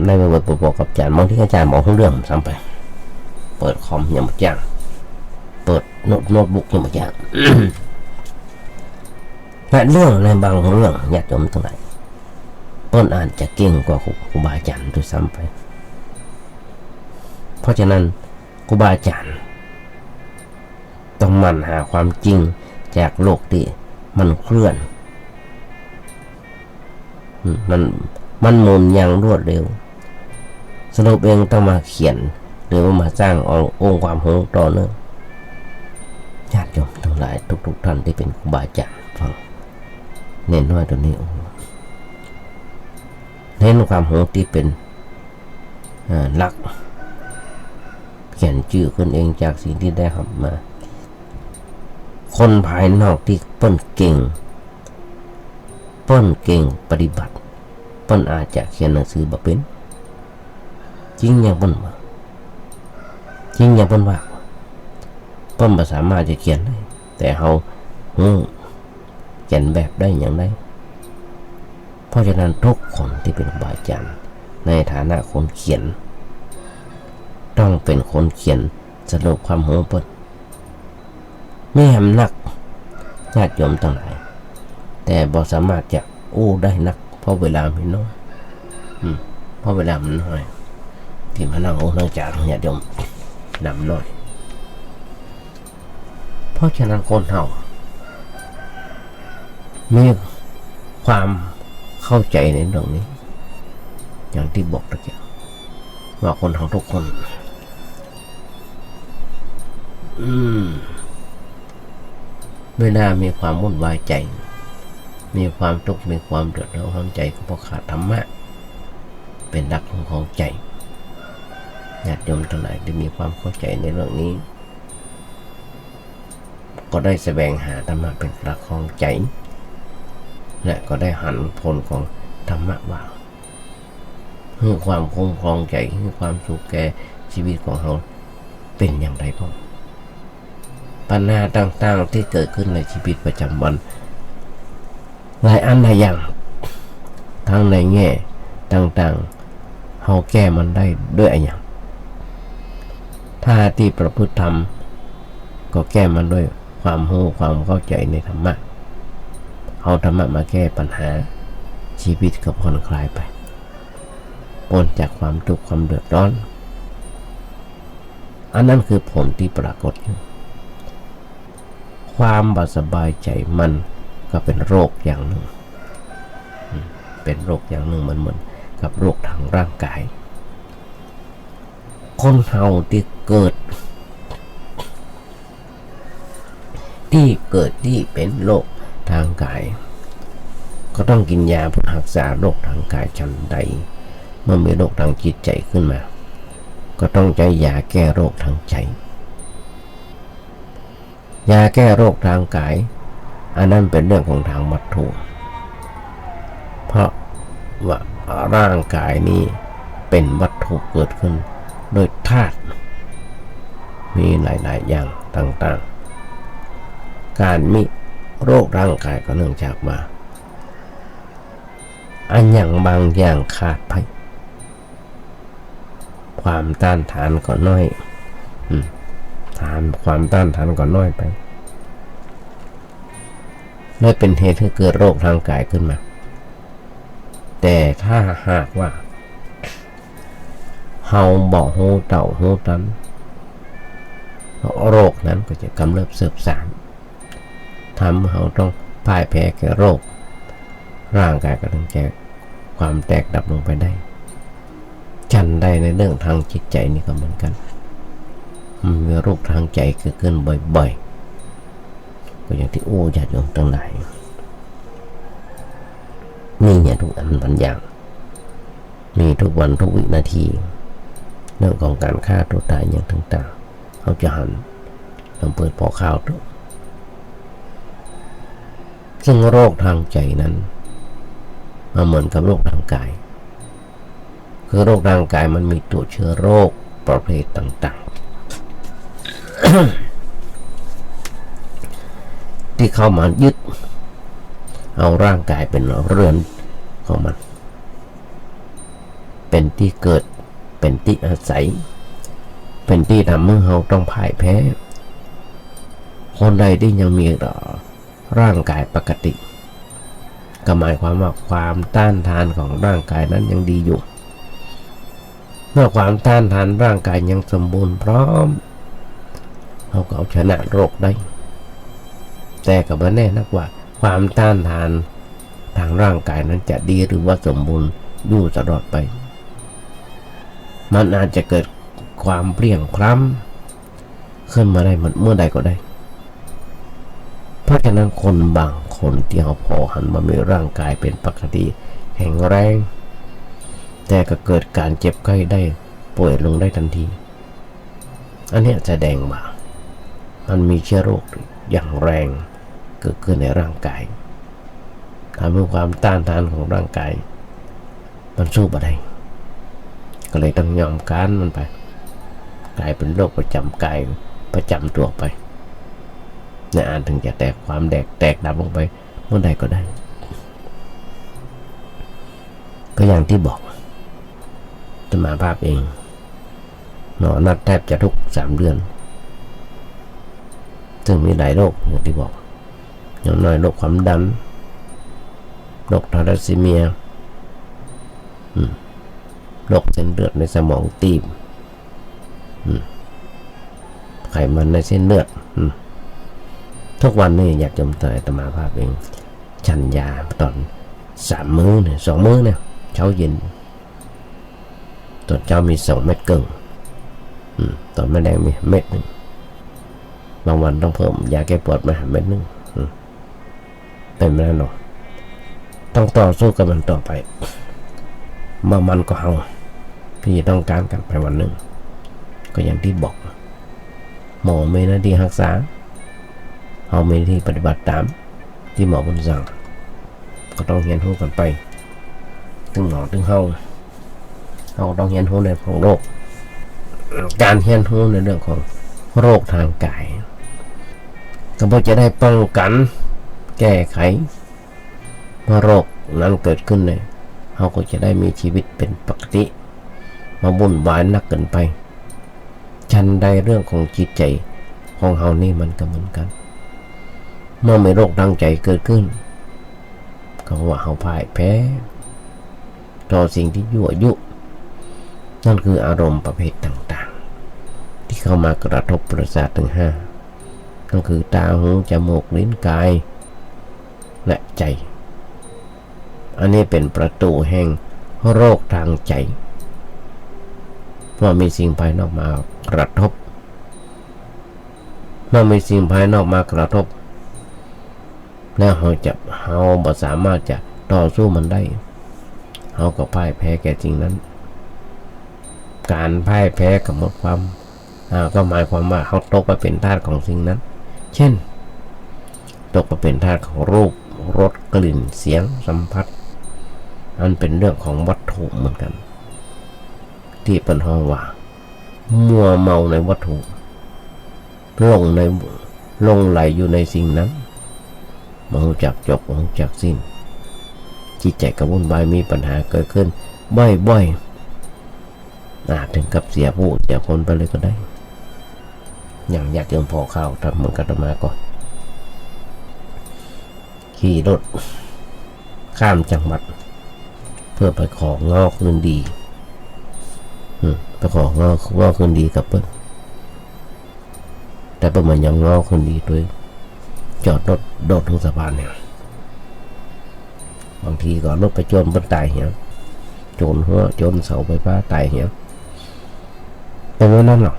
ได้เว่ยๆพอๆกับอาจารย์บางทีอาจารย์บอกเรื่องซ้ำไปเปิดคอมยังบ่จ้างเปิดโน้ตบุ๊กยังบ่จ้าง และเรื่องในบางเรื่องญาติโยมทั้งหลายต้นอ่านจะเก่งกว่าครูบาอาจารย์ด้วยซ้ำไปเพราะฉะนั้นครูบาอาจารย์ต้องหมั่นหาความจริงจากโลกที่มันเคลื่อนมันหมุนอย่างรวดเร็วสรุปเองต้องมาเขียนหรือว่ามาสร้างองค์ความรู้ต่อเนื่องญาติโยมทั้งหลายทุกท่านที่เป็นครูบาอาจารย์ฟังเน้นน้อยตัวนี้เน้นความรู้ที่เป็นหลักเขียนชื่อคนเองจากสิ่งที่ได้ทำมาคนภายนอกที่เปิ้นเก่งปฏิบัติเปิ้นอาจจะเขียนหนังสือบ่เป็นจริงอย่างเปิ้นว่าเปิ้นบ่สามารถจะเขียนได้แต่เฮาเขียนแบบได้อย่างไรเพราะฉะนั้นทุกคนที่เป็นครูบาอาจารย์ในฐานะคนเขียนต้องเป็นคนเขียนสรุปความรู้เปิ้นมีอำนาจญาติโยมทั้งหลายแต่บ่สามารถจะได้นักเพราะเวลามันน้อยเพราะเวลามันน้อยที่มานั่งนั่งจากญาติโยมดำน้อยเพราะฉะนั้นคนเฮามีความเข้าใจในเรื่องนี้อย่างที่บอกตะกี้ว่าคนเฮาทุกคนเวลามีความวุ่นวายใจมีความทุกข์มีความเดือดร้อนใจก็เพราะขาดธรรมะเป็นหลักของใจญาติโยมทั้งหลายที่มีความเข้าใจในเรื่องนี้ก็ได้แสวงหาธรรมะเป็นหลักของใจและก็ได้หันผลของธรรมะว่า ให้ความคุ้มครองใจให้ความสุขแก่ชีวิตของเราเป็นอย่างไรบ้างปัญหาต่างๆที่เกิดขึ้นในชีวิตประจำวันหลายอันหลายอย่างทั้งในแง่ต่างๆเราแก้มันได้ด้วยอะไรอย่างถ้าที่ประพฤติธรรมก็แก้มันด้วยความรู้ความเข้าใจในธรรมะเอาธรรมะมาแก้ปัญหาชีวิตก็ผ่อนคลายไปพ้นจากความทุกข์ความเดือดร้อนอันนั้นคือผลที่ปรากฏอยู่ความบ่สบายใจมันก็เป็นโรคอย่างหนึ่งเป็นโรคอย่างหนึ่งมันเหมือนกับโรคทางร่างกายคนเฮาที่เกิดที่เป็นโรคทางกายก็ต้องกินยาเพื่อรักษาโรคทางกายฉันใดเมื่อมีโรคทางจิตใจขึ้นมาก็ต้องใช้ยาแก้โรคทางใจยาแก้โรคทางกายอันนั้นเป็นเรื่องของทางวัตถุเพราะว่าร่างกายนี้เป็นวัตถุเกิดขึ้นโดยธาตุมีหลายๆอย่างต่างๆการมีโรคร่างกายก็เนื่องจากว่าอันอย่างบางอย่างขาดไปความต้านทานก็น้อยความต้านทานก็น้อยไปเลยเป็นเหตุให้เกิดโรคทางกายขึ้นมาแต่ถ้าหากว่าเฮาบ่ฮู้เต่าฮู้ตันโรคนั้นก็จะกำเริบเสืบสานทำให้เฮาต้องพ่ายแพ้แก่โรคร่างกายก็ต้องแก่ความแตกดับลงไปได้ฉันได้ในเรื่องทางจิตใจนี่ก็เหมือนกันมีโรคทางใจเกิดขึ้นบ่อยๆก็อย่างที่ญาติโยมทั้งหลายนี่เนี่ยทุกอันบางอย่างมีทุกวันทุกวินาทีเรื่องของการฆ่าตัวตายอย่างต่างๆเขาจะหันลองเปิดพอข่าวดูซึ่งโรคทางใจนั้นมาเหมือนกับโรคทางกายคือโรคทางกายมันมีตัวเชื้อโรคประเภทต่างๆ ที่เข้ามายึดเอาร่างกายเป็นเรือนของมันเป็นที่เกิดเป็นที่อาศัยเป็นที่ทำให้เราต้องพ่ายแพ้คนใดที่ยังมีร่างกายปกติก็หมายความว่าความต้านทานของร่างกายนั้นยังดีอยู่เมื่อความต้านทานร่างกายยังสมบูรณ์พร้อมเราก็เอาชนะโรคได้แต่ก็ไม่แน่นักว่าความต้านทานทางร่างกายนั้นจะดีหรือว่าสมบูรณ์อยู่ตลอดไปมันอาจจะเกิดความเปลี่ยงพล้ำขึ้นมาได้เมื่อใดก็ได้เพราะฉะนั้นคนบางคนที่เขาพอหันมามีร่างกายเป็นปกติแข็งแรงแต่ก็เกิดการเจ็บไข้ได้ป่วยลงได้ทันทีอันนี้แสดงว่ามันมีเชื้อโรคอย่างแรงเกิดขึ้นในร่างกายทำให้ความต้านทานของร่างกายมันสู้ไม่ได้ก็เลยต้องยอมค้านมันไปกลายเป็นโรคประจำกายประจำตัวไปในอันถึงจะแตกความแตกดับลงไปเมื่อใดก็ได้ก็อย่างที่บอกจะมาภาพเองหนอนัดแทบจะทุก3 เดือนซึ่งมีหลายโรคอย่างที่บอกอย่างน้อยโรคความดันโรคทาลัสซีเมียโรคเส้นเลือดในสมองตีบไขมันในเส้นเลือดทุกวันนี้อยากจมตายตมาภาพเองฉันยาตอน3 มื้อเนี่ย2 มื้อเนี่ยเช้าเย็นตอนเช้ามี2 เม็ดครึ่งตอนแม่แดงมี1 เม็ดบางวันต้องเพิ่มยาแก้ปวดมา1 เม็ดเป็นไม่ได้หรอกต้องต่อสู้กับมันต่อไปเมื่อมันก็เอาที่ต้องการกันไปวันหนึ่งก็อย่างที่บอกหมอมีหน้าที่รักษาเอามีหน้าที่ปฏิบัติตามที่หมอคุณสั่งก็ต้องเรียนรู้กันไปถึงหมอถึงเฮา เราต้องเรียนรู้ในเรื่องของโรคการเรียนรู้ในเรื่องของโรคทางกายก็เพื่อจะได้ป้องกันแก้ไขเมื่อโรคนั้นเกิดขึ้นเนี่ยเราก็จะได้มีชีวิตเป็นปกติมาวุ่นวายนักเกินไปชันใดเรื่องของจิตใจของเรานี่มันก็เหมือนกันเมื่อมีโรคทางใจเกิดขึ้นก็ว่าเราพ่ายแพ้ต่อสิ่งที่ยั่วยุนั่นคืออารมณ์ประเภทต่างๆที่เข้ามากระทบประสาททั้งห้านั่นคือตาหูจมูกลิ้นกายและใจอันนี้เป็นประตูแห่งโรคทางใจเพราะมีสิ่งภายนอกมากระทบเมื่อมีสิ่งภายนอกมากระทบแล้วเราบ่สามารถจะต่อสู้มันได้เราก็พ่ายแพ้แก่สิ่งนั้นการพ่ายแพ้กับหมดความก็หมายความว่าเขาตกไปเป็นทาสของสิ่งนั้นเช่นตกไปเป็นทาสของรูปรสกลิ่นเสียงสัมผัสอันเป็นเรื่องของวัตถุเหมือนกันที่เป็นห้องว่ามัวเมาในวัตถุลงไหลอยู่ในสิ่งนั้นมองจักจบมองจักสิ้นจิตใจกระวนวายมีปัญหาเกิดขึ้นบ่อยๆถึงกับเสียผู้เสียคนไปเลยก็ได้อย่างอยากเจอพอข่าวทำเหมือนกันมาก่อนขี่รถข้ามจังหวัดเพื่อไปของงอคืนดีไปของงอคืนดีกับเปิ้ลแต่เปิ้ลมันยังงอคืนดีด้วยจอดรถโดดลงสะพานเนี่ยบางทีก็รถไปชนเปิ้ลตายเหี้ยชนหัวชนเสาไฟฟ้าตายเหี้ยแต่ว่านั่นหรอก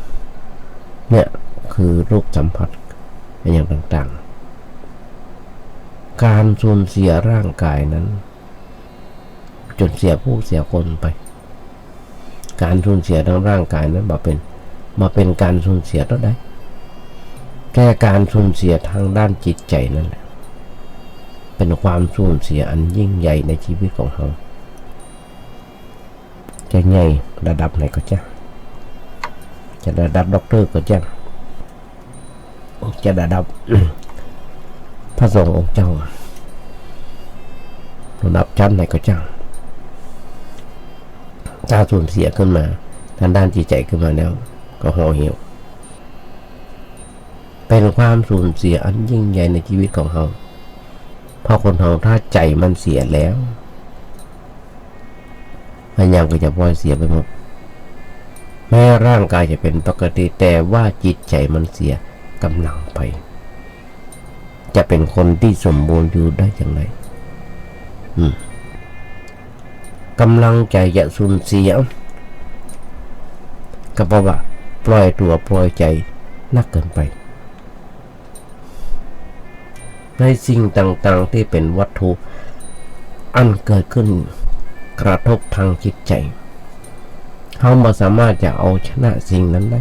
เนี่ยคือโรคสัมผัสอย่างต่างๆการสูญเสียร่างกายนั้นจนเสียผู้เสียคนไปการสูญเสียทางร่างกายนั้นมาเป็นการสูญเสียเท่าใดแค่การสูญเสียทางด้านจิตใจนั่นแหละเป็นความสูญเสียอันยิ่งใหญ่ในชีวิตของเราจะใหญ่ระดับไหนก็จะระดับด็อกเตอร์ก็จะระดับ พระสงฆ์องค์เจ้าระดับชั้นไหนก็ถ้าสูญเสียขึ้นมาทางด้านจิตใจขึ้นมาแล้วก็ห่อเหี่ยวเป็นความสูญเสียอันยิ่งใหญ่ในชีวิตของเราเพราะคนเราถ้าใจมันเสียแล้วมันยังก็จะปล่อยเสียไปหมดแม้ร่างกายจะเป็นปกติแต่ว่าจิตใจมันเสียกำลังไปจะเป็นคนที่สมบูรณ์อยู่ได้อย่างไรกำลังใจจะสูญเสียก็เพราะว่าปล่อยตัวปล่อยใจนักเกินไปในสิ่งต่างๆที่เป็นวัตถุอันเกิดขึ้นกระทบทางจิตใจเขาไม่สามารถจะเอาชนะสิ่งนั้นได้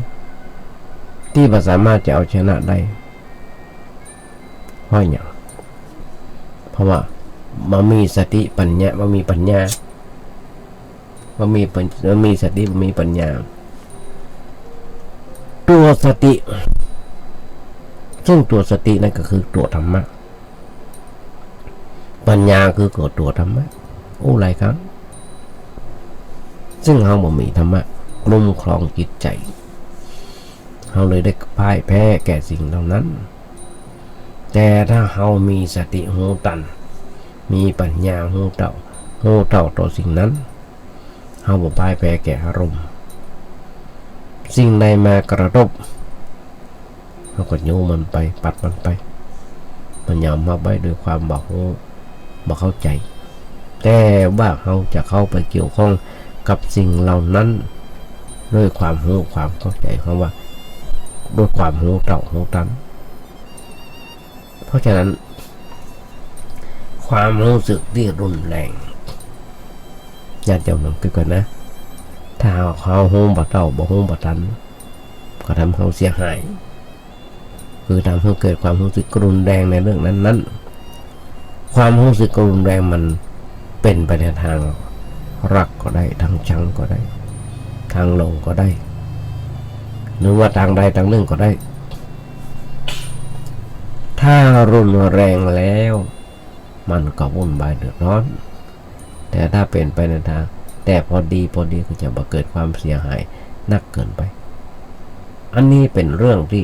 ที่ไม่สามารถจะเอาชนะได้เพราะอย่างเพราะว่ามันมีสติปัญญามันมีปัญญามันมีสติมันมีปัญญาตัวสติซึ่งตัวสตินั่นก็คือตัวธรรมะปัญญาคือตัวธรรมะหลายครั้งซึ่งเราบ่มีธรรมะกลุ่มครองจิตใจเราเลยได้พ่ายแพ้แก่สิ่งเหล่านั้นแต่ถ้าเรามีสติหูตันมีปัญญาหูเต่าต่อสิ่งนั้นเราบ่พ่ายแพ้แก่อารมณ์สิ่งใดมากระทบเราก็โยนมันไปปัดมันไปมันยอมมาไว้ด้วยความบ่เข้าใจแต่ว่าเราจะเข้าไปเกี่ยวข้องกับสิ่งเหล่านั้นด้วยความรู้ความเข้าใจเพราะว่าด้วยความรู้เต่าหูตันเพราะฉะนั้นความรู้สึกที่รุนแรงญาติโยมลองคิดก่อนนะถ้าเขาหูบ่เต่าบ่หูบ่ตันก็ทำเขาเสียหายคือทำให้เกิดความรู้สึกรุนแรงในเรื่องนั้นความรู้สึกรุนแรงมันเป็นไปในทางรักก็ได้ทางชังก็ได้ ทางลงก็ได้หรือว่าทางใดทางหนึ่งก็ได้ ถ้ารุนแรงแล้วมันก็วุ่นวายเดือดร้อนแต่ถ้าเป็นไปในทางแต่พอดีก็จะบ่เกิดความเสียหายนักเกินไปอันนี้เป็นเรื่องที่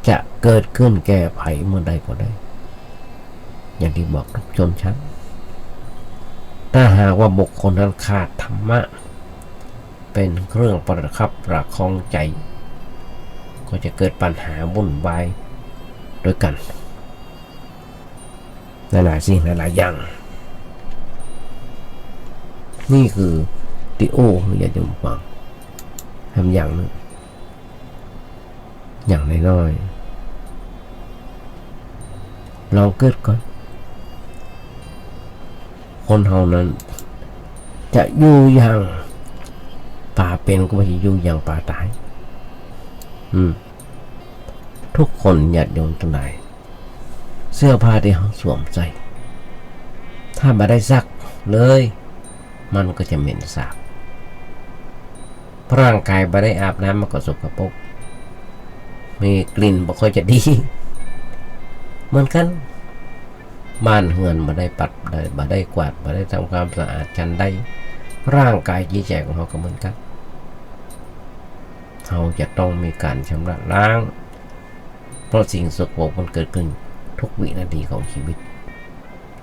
จะเกิดขึ้นแก่ไผเมื่อใดก็ได้อย่างที่บอกทุกชนชั้นถ้าหากว่าบุคคลนั้นขาดธรรมะเป็นเครื่องประคับประคองใจก็จะเกิดปัญหาวุ่นวายด้วยกันหลายๆสิ่งหลายๆอย่างนี่คือติโออย่าจมฟังทำอย่างนึงอย่างน้อยๆลองเกิดก่อนคนเฮานั้นจะอยู่อย่างป่าเป็นก็ไม่ใช่อยู่อย่างป่าตายทุกคนญาติโยมทั้งหลายเสื้อผ้าที่เขาสวมใส่ถ้าไม่ได้ซักเลยมันก็จะเหม็นสาบร่างกายไม่ได้อาบน้ำมันก็สกปรกมีกลิ่นไม่ค่อยจะดีเหมือนกันบ้านเฮือนมาได้ปัดมาได้กวาดมาได้ทำความสะอาดชั้นใดร่างกายจิตใจของเขาก็เหมือนกันเขาจะต้องมีการชำระล้างเพราะสิ่งสกปรกมันเกิดขึ้นทุกวินาทีของชีวิต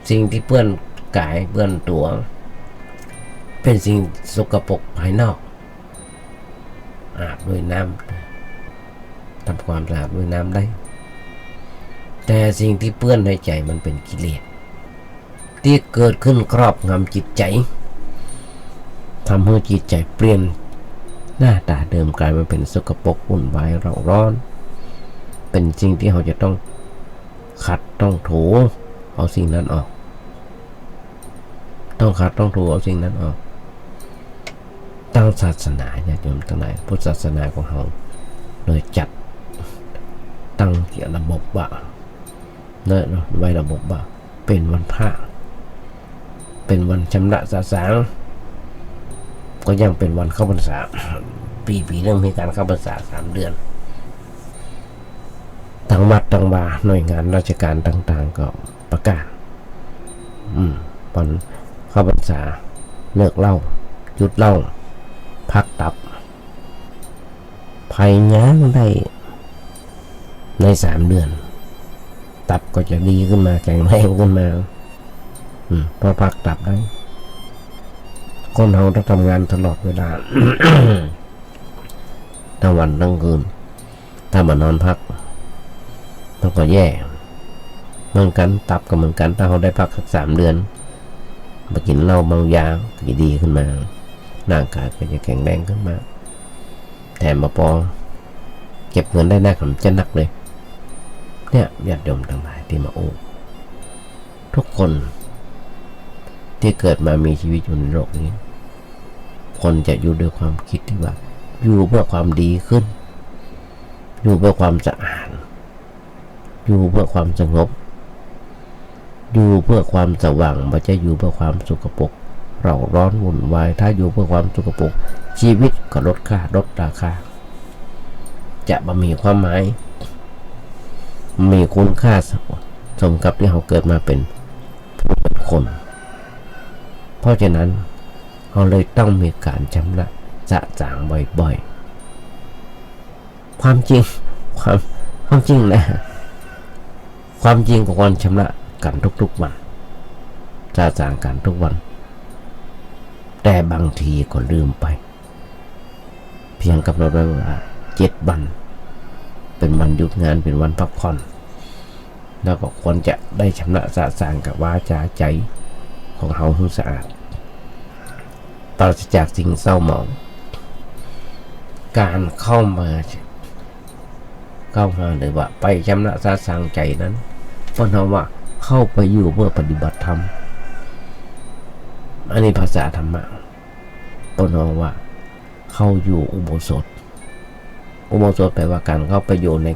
สิ่งที่เปื้อนกายเปื้อนตัวเป็นสิ่งสกปรกภายนอกอาบด้วยน้ำทำความสะอาดด้วยน้ำได้แต่สิ่งที่เปื้อนในใจมันเป็นกิเลสที่เกิดขึ้นครอบงำจิตใจทำให้จิตใจเปลี่ยนหน้าตาเดิมกลายมาเป็นสกปรกวุ่นวายเร่าร้อนเป็นสิ่งที่เราจะต้องขัดต้องถูเอาสิ่งนั้นออกต้องขัดต้องถูเอาสิ่งนั้นออกตั้งศาสนาญาติโยมทั้งหลายพุทธศาสนาของเราโดยจัดตั้งเกี่ยวระบบว่าเนี่ยไว้ระบบว่าเป็นวันพระเป็นวันชำระสาสางก็ยังเป็นวันเข้าพรรษาปีเรื่องมีการเข้าพรรษา3 เดือนทางวัดทางวาหน่วยงานราชการต่างๆก็ประกาศวันเข้าพรรษาเลิกเหล้าหยุดเหล้าพักตับภัยง้างได้ใน3 เดือนตับก็จะดีขึ้นมาแข็งแรงขึ้นมาพอพักตับได้คนเราต้องทำงานตลอดเวลา ทั้งวันทั้งคืนถ้ามานอนพักมันก็แย่เหมือนกันตับก็เหมือนกันถ้าเราได้พักสัก3 เดือนมากินเหล้าเมายาก็จะดีขึ้นมาร่างกายก็จะแข็งแรงขึ้นมาแถมมาพอเก็บเงินได้หน้าขำจะนักเลยเนี่ยญาติโยมทั้งหลายที่มาโอ้ทุกคนที่เกิดมามีชีวิตอยู่ในโลกนี้คนจะอยู่ด้วยความคิดที่ว่าอยู่เพื่อความดีขึ้นอยู่เพื่อความสะอาดอยู่เพื่อความสงบอยู่เพื่อความสว่างไม่ใช่อยู่เพื่อความสกปรกเราร้อนวุ่นวายถ้าอยู่เพื่อความสกปรกชีวิตก็ลดค่าลดราคาจะบ่มีความหมายมีคุณค่าสมกับที่เราเกิดมาเป็นผู้เป็นคนเพราะฉะนั้นเราเลยต้องมีการชำระสะสางบ่อยๆความจริงนะความจริงของการชำระกันทุกๆวันสะสางกันทุกวันแต่บางทีก็ลืมไปเพียงกำหนดไว้ว่า7 วันเป็นวันหยุดงานเป็นวันพักผ่อนแล้วก็ควรจะได้ชำระสะสางกับวาจาใจของเราให้สะอาดปราศจากสิ่งเศร้าหมองการเข้ามาหรือว่าไปชำระสะสางใจนั้นเพราะเราว่าเข้าไปอยู่เพื่อปฏิบัติธรรมอันนี้ภาษาธรรมะเพราะเราว่าเข้าอยู่อุโบสถแปลว่าการเข้าไปอยู่ใน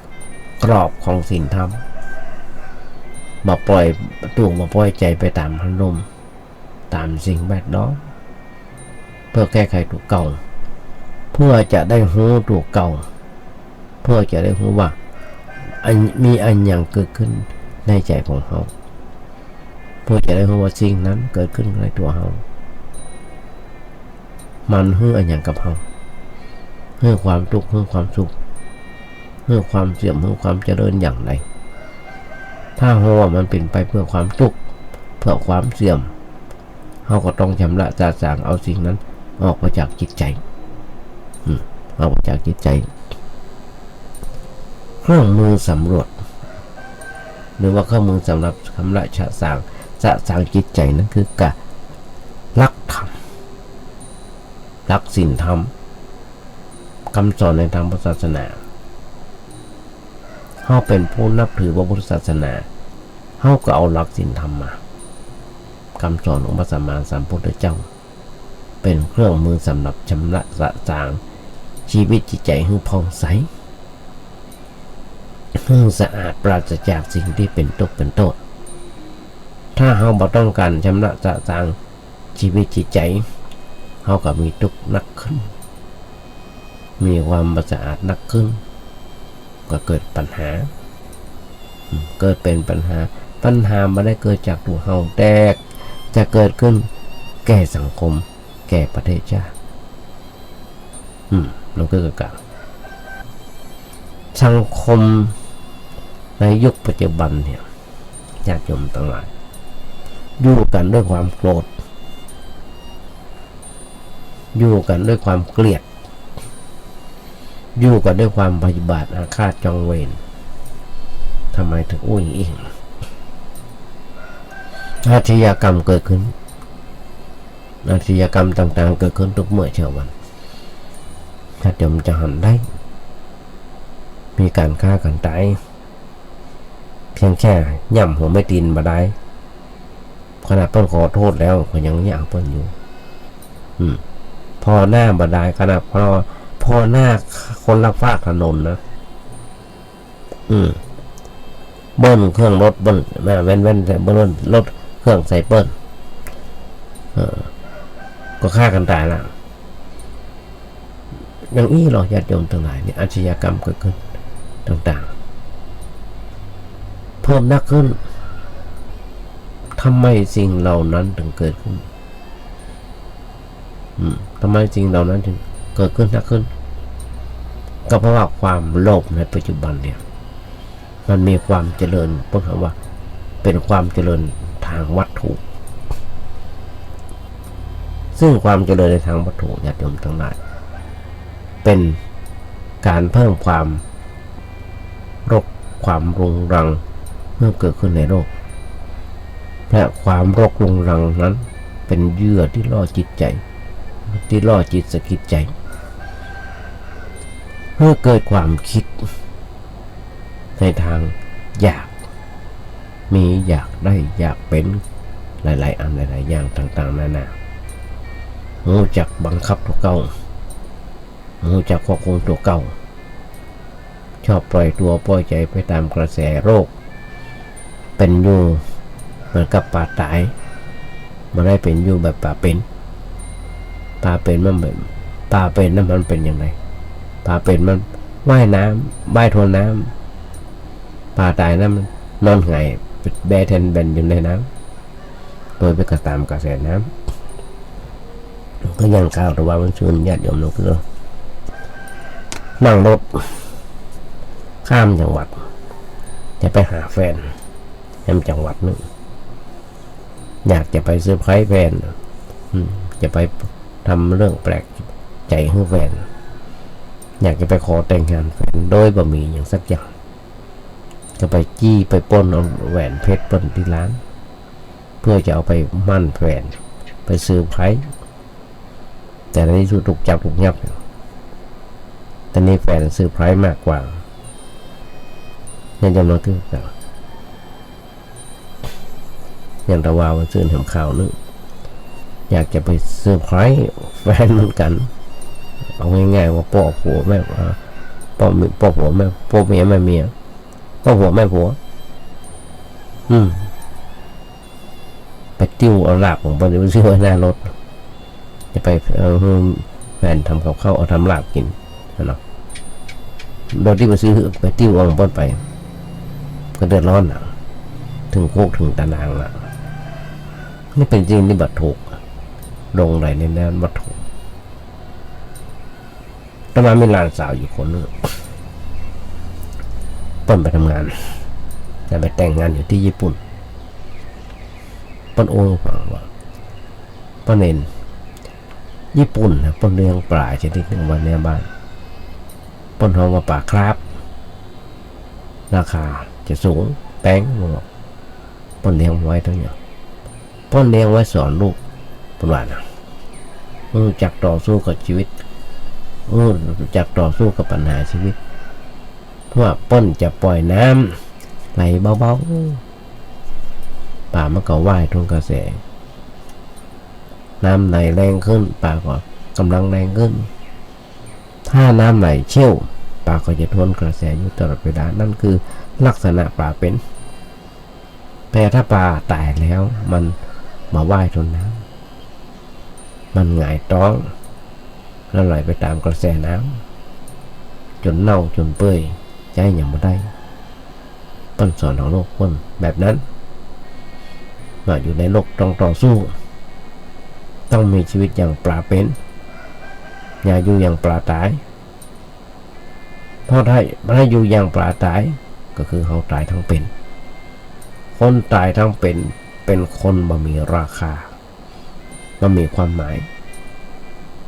กรอบของศีลธรรมมาปล่อยมาปล่อยใจไปตามอารมณ์ตามสิ่งแวดล้อมเพื่อแก้ไขทุกข์เก่า ผ พื่อจะได้รู้ตัวเก่าเพื่อจะได้รู้ว่ามีอันอย่างเกิดขึ้นในใจของเขาเพื่อจะได้รู้ว่าสิ่งนั้นเกิดขึ้นในตัวเขามันเพื่ออันอย่างกับเขาเพื่อความทุกข์เพื่อความสุขเพื่อความเสื่อมเพื่อความเจริญอย่างไรถ้าเราว่ามันเป็นไปเพื่อความทุกข์เพื่อความเสื่อมเขาก็ต้องชำระสาสางเอาสิ่งนั้นออกมาจากจิตใจออกมาจากจิตใจเครื่องมือสำรวจหรือว่าเครื่องมือสำหรับชำระสะสางจิตใจนั้นคือกะรักธรรมรักศีลธรรมคำสอนในทางพุทธศาสนาเขาเป็นผู้นับถือพระพุทธศาสนาเขาก็เอาหลักศีลธรรมมาคำสอนของพระสัมมาสัมพุทธเจ้าเป็นเครื่องมือสำหรับชำระสะสางชีวิตจิตใจให้ผ่องใสให้สะอาดปราศจากสิ่งที่เป็นทุกข์เป็นโทษถ้าเขาบ่ต้องการชำระสะสางชีวิตจิตใจเขาก็มีทุกข์นักขึ้นมีความบ่สะอาดนักขึ้นก็เกิดปัญหาเกิดเป็นปัญหาไม่ได้เกิดจากตัวเขาแต่จะเกิดขึ้นแก่สังคมแก่ประเทศชาติเราก็เกิดกับสังคมในยุคปัจจุบันเนี่ยญาติโยมทั้งหลายอยู่กันด้วยความโกรธอยู่กันด้วยความเกลียดอยู่กันด้วยความพยาบาทอาฆาตจองเวรทำไมถึงอุ้ยอิงอาชญากรรมเกิดขึ้นอาชญากรรมต่างๆเกิดขึ้นทุกเมื่อเช้าวันญาติโยมจะหันได้มีการฆ่ากันตายเพียงแค่ย่ำหัวไม่ตีนมาได้ขนาดเปิ้ลขอโทษแล้วก็ยังย่างเปิ้ลอยู่พอหน้าบาดายขนาดพอหน้าคนละฝากถนนนะเบิ้ลเครื่องรถเบิ้ลแม่เว้นใส่เบิ้ลรถเครื่องใส่เบิ้ลก็ฆ่ากันตายแล้วอย่างนี้หรอญาติโยมทั้งหลายนี่อาชญากรรมเกิดขึ้นต่างๆเพิ่มนักขึ้นทำไมสิ่งเหล่านั้นถึงเกิดขึ้นทำไมสิ่งเหล่านั้นถึงเกิดขึ้นนักขึ้นก็เพราะว่าความโลภในปัจจุบันเนี่ยมันมีความเจริญเพราะว่าเป็นความเจริญทางวัตถุซึ่งความเจริญในทางวัตถุญาติโยมทั้งหลายเป็นการเพิ่มความรกความรุงรังเมื่อเกิดขึ้นในโลกและความรกรุงรังนั้นเป็นเยื่อที่ล่อจิตใจที่ล่อจิตสกิดใจเมื่อเกิดความคิดในทางอยากมีอยากได้อยากเป็นหลายๆอันหลายๆอย่างต่างๆนานารู้จักบังคับตัวเก่ารู้จักควบคุมตัวเก่าชอบปล่อยตัวปล่อยใจไปตามกระแสโรคเป็นอยู่เหมือนกับป่าตายมันได้เป็นอยู่แบบป่าเป็นมันแบบป่าเป็นนั่นมันเป็นยังไงป่าเป็นมันว่ายน้ำว่ายทวนน้ำป่าตายนั่นมันนอนไงแบแทนแบนอยู่ในน้ำโดยไปกระตามกระแสน้ำก็ยังข่าวแต่ว่ามันชวนญาติโยมลงเลยนั่งรถข้ามจังหวัดจะไปหาแฟนแอมจังหวัดนึงอยากจะไปเซอร์ไพรส์แฟนจะไปทำเรื่องแปลกใจให้แฟนอยากจะไปขอแต่งงานแฟนโดยบะหมี่อย่างสักอย่างจะไปจี้ไปปล้นเอาแหวนเพชรปล้นที่ร้านเพื่อจะเอาไปมั่นแฟนไปเซอร์ไพรส์แต่ในที่สุดถูกจับถูกยับแต่นี่แฟนเซอร์ไพรส์มากกว่ายังจำนวนที่อย่างตะวาวันซื่นทำข่าวนึงอยากจะไปเซอร์ไพรส์แฟนเหมือนกันเอาง่ายๆว่าพ่อผัวแม่พ่อผัวแม่พ่อเมียแม่เมียพ่อผัวแม่ผัวไปติ้วเอาหลักของบริษัทหน้ารถจะไป แฟนทำกับข้าวเอาทำลาบกินเนาะโดยที่ไปซื้อไปติ้วเอาป้นไปก็เดือดร้อนอ่ะถึงโคกถึงตะนางอ่ะนี่เป็นจริงนี่บัตรถูกลงไหนในนั้นบัตรถูกตอนนั้นมีหลานสาวอยู่คนนึงป้นไปทำงานแต่ไปแต่งงานอยู่ที่ญี่ปุ่นป้นโอ้ฟังว่าป้นเนนญี่ปุ่นนะป้นเลี้ยงปลาชนิดหนึ่งวันในบ้านป้นห้องว่าปลาคราบราคาจะสูงแป้งบอกป้นเลี้ยงไว้ทั้งอย่างป้นเลี้ยงไว้สอนลูกป้นว่านะรู้จักต่อสู้กับชีวิตรู้จักต่อสู้กับปัญหาชีวิตเพราะว่าป้นจะปล่อยน้ำไหลเบาๆป่ามันก็ว่ายตรงกระแสน้ำไหลแรงขึ้นป่าก็กำลังแรงขึ้นถ้าน้ำไหลเชี่ยวป่าก็จะทวนกระแสอยู่ตลอดเวลานั่นคือลักษณะป่าเป็นแต่ถ้าป่าตายแล้วมันมาว่ายทนน้ำมันหงายท้องแล้วไหลไปตามกระแสน้ำจนเน่าจนเปื่อยใจยังไม่ได้ป้นสอนของโลกป้นแบบนั้นมาอยู่ในโลกต้องต่อสู้ต้องมีชีวิตอย่างปลาเป็นอย่าอยู่อย่างปลาตายเพราะถ้าอยู่อย่างปลาตายก็คือเขาตายทั้งเป็นคนตายทั้งเป็นคนบ่มีราคาบ่มีความหมาย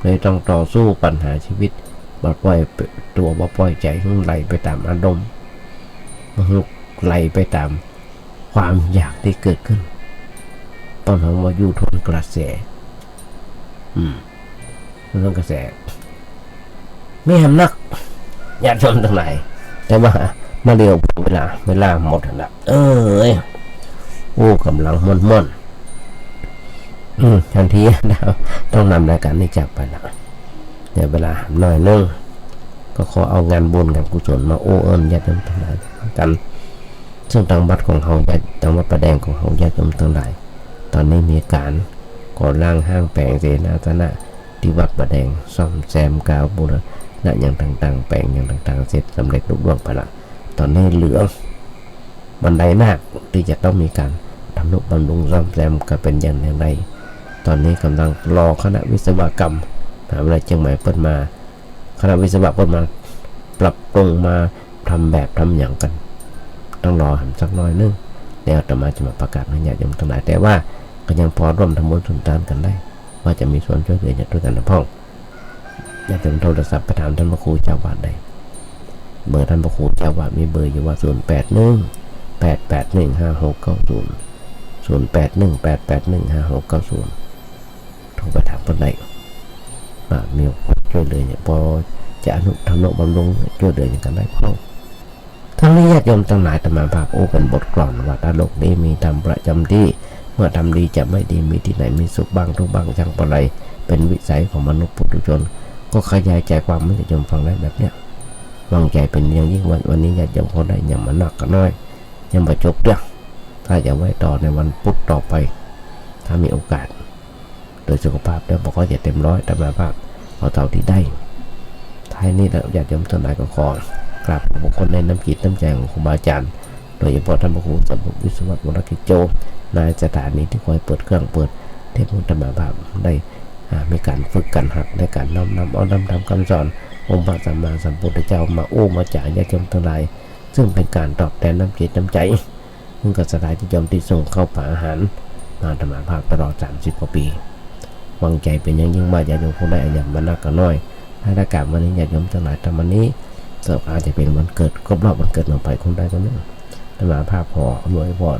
เลยต้องต่อสู้ปัญหาชีวิตบ่ปล่อยตัวบ่ปล่อยใจไหลไปตามอารมณ์ไหลไปตามความอยากที่เกิดขึ้นต้องทำว่าอยู่ทนกระแสทนกระแสไม่ทำนักญาติชนทั้งหลายแต่ว่ามาเร็วเวลาหมดแล้วโอ้กำลังม่วนทันทีต้องนำรายการนี้จากไปละเดี๋ยวเวลาหน่อยนึงก็ขอเอางานบุญงานกุศลมาโอ้ญาติโยมทั้งหลายกันซึ่งทางวัดของเขาญาติทางวัดประแดงของเขาญาติโยมทั้งหลายตอนนี้มีการก่อร่างห้างแปลงเสนาสนะที่วัดประแดงซ่อมแซมกาวบูรณะอย่างต่างๆแปลงอย่างต่างๆเสร็จสำเร็จลุล่วงไปละตอนนี้เหลือบันไดนาคที่จะต้องมีการทำนุบำรุงซ่อมแซมก็เป็นอย่างไรตอนนี้กำลังรอคณะวิศวกรรมมหาวิทยาลัยเชียงใหม่เปิดมาคณะวิศวะเปิดมาปรับปรุงมาทำแบบทำอย่างกันต้องรอหันสักน้อยนึงแล้วต่อมาจะมาประกาศให้ญาติโยมทั้งหลายแต่ว่าก็ยังพอร่วมทำบุญสุนทานกันได้ว่าจะมีส่วนช่วยเหลือจากด้วยกันนะพ่อญาติโยมโทรศัพท์ไปถามท่านพระครูเจ้าวาดได้เบอร์ท่านพระครูเจ้าวาดมีเบอร์อยู่ว่า0818815690 โทรไปถามคนใดมีคนช่วยเหลือเนี่ยพอจะอนุทำนุบำรุงช่วยเหลืออย่างกันได้พ่อทั้งนี้ญาติโยมทั้งหลายธรรมภาพโอ้เป็นบทกลอนว่าถ้าโลกนี้มีธรรมประจำที่เมื่อทำดีจะไม่ดีมีที่ไหนมีสุขบ้างทุกบ้างจังปะไรเป็นวิสัยของมนุษย์ปุถุชนก็ขยายใจความให้ญาติโยมฟังได้แบบเนี้ยวางใจเป็นอย่างยิ่งวันนี้ญาติโยมเขาได้ยังมาหนักกันน้อยยังมาจบเรื่องถ้าจะไว้ต่อในวันพุธต่อไปถ้ามีโอกาสโดยสุขภาพแล้วบอกว่าจะเต็มร้อยแต่มาภาพเอาเท่าที่ได้ท้ายนี้แล้วญาติโยมทั้งหลายก็ขอกราบขอบคุณในน้ำจิตน้ำใจของครูบาอาจารย์โดยเฉพาะท่านพระครูสมบุติวิศวะวรกิจโจนายสถานีที่คอยเปิดเครื่องเปิดเทพธรรมภาพได้มีการฝึกกันหัดในการนำเอานำทำคำสอนองค์พระสัมมาสัมพุทธเจ้ามาโอ้มาจ่ายญาติโยมทั้งหลายซึ่งเป็นการตอบแทนน้ำจิตน้ำใจซึ่งก็สถานที่ยอมที่ส่งเข้าป่าอาหารมาธรรมภาพตลอด30 กว่าปีวางใจเป็นอย่างยิ่งว่าญาติโยมคงได้อายัมมานักกันน้อยถ้าได้กลับวันนี้ญาติโยมทั้งหลายทำวันนี้เสิร์ฟอาจจะเป็นวันเกิดครบรอบวันเกิดลงไปคงได้ก็เนี่ยธรรมภาพพอรวยพร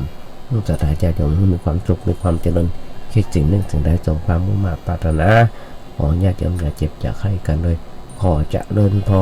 สถานญาติโยมมีความสุขมีความเจริญคิดสิ่งหนึ่งสิ่งใดจงความมุ่งมั่นปรารถนาขอญาติโยมอย่าเจ็บอย่าไข้กันเลยขอเจริญพร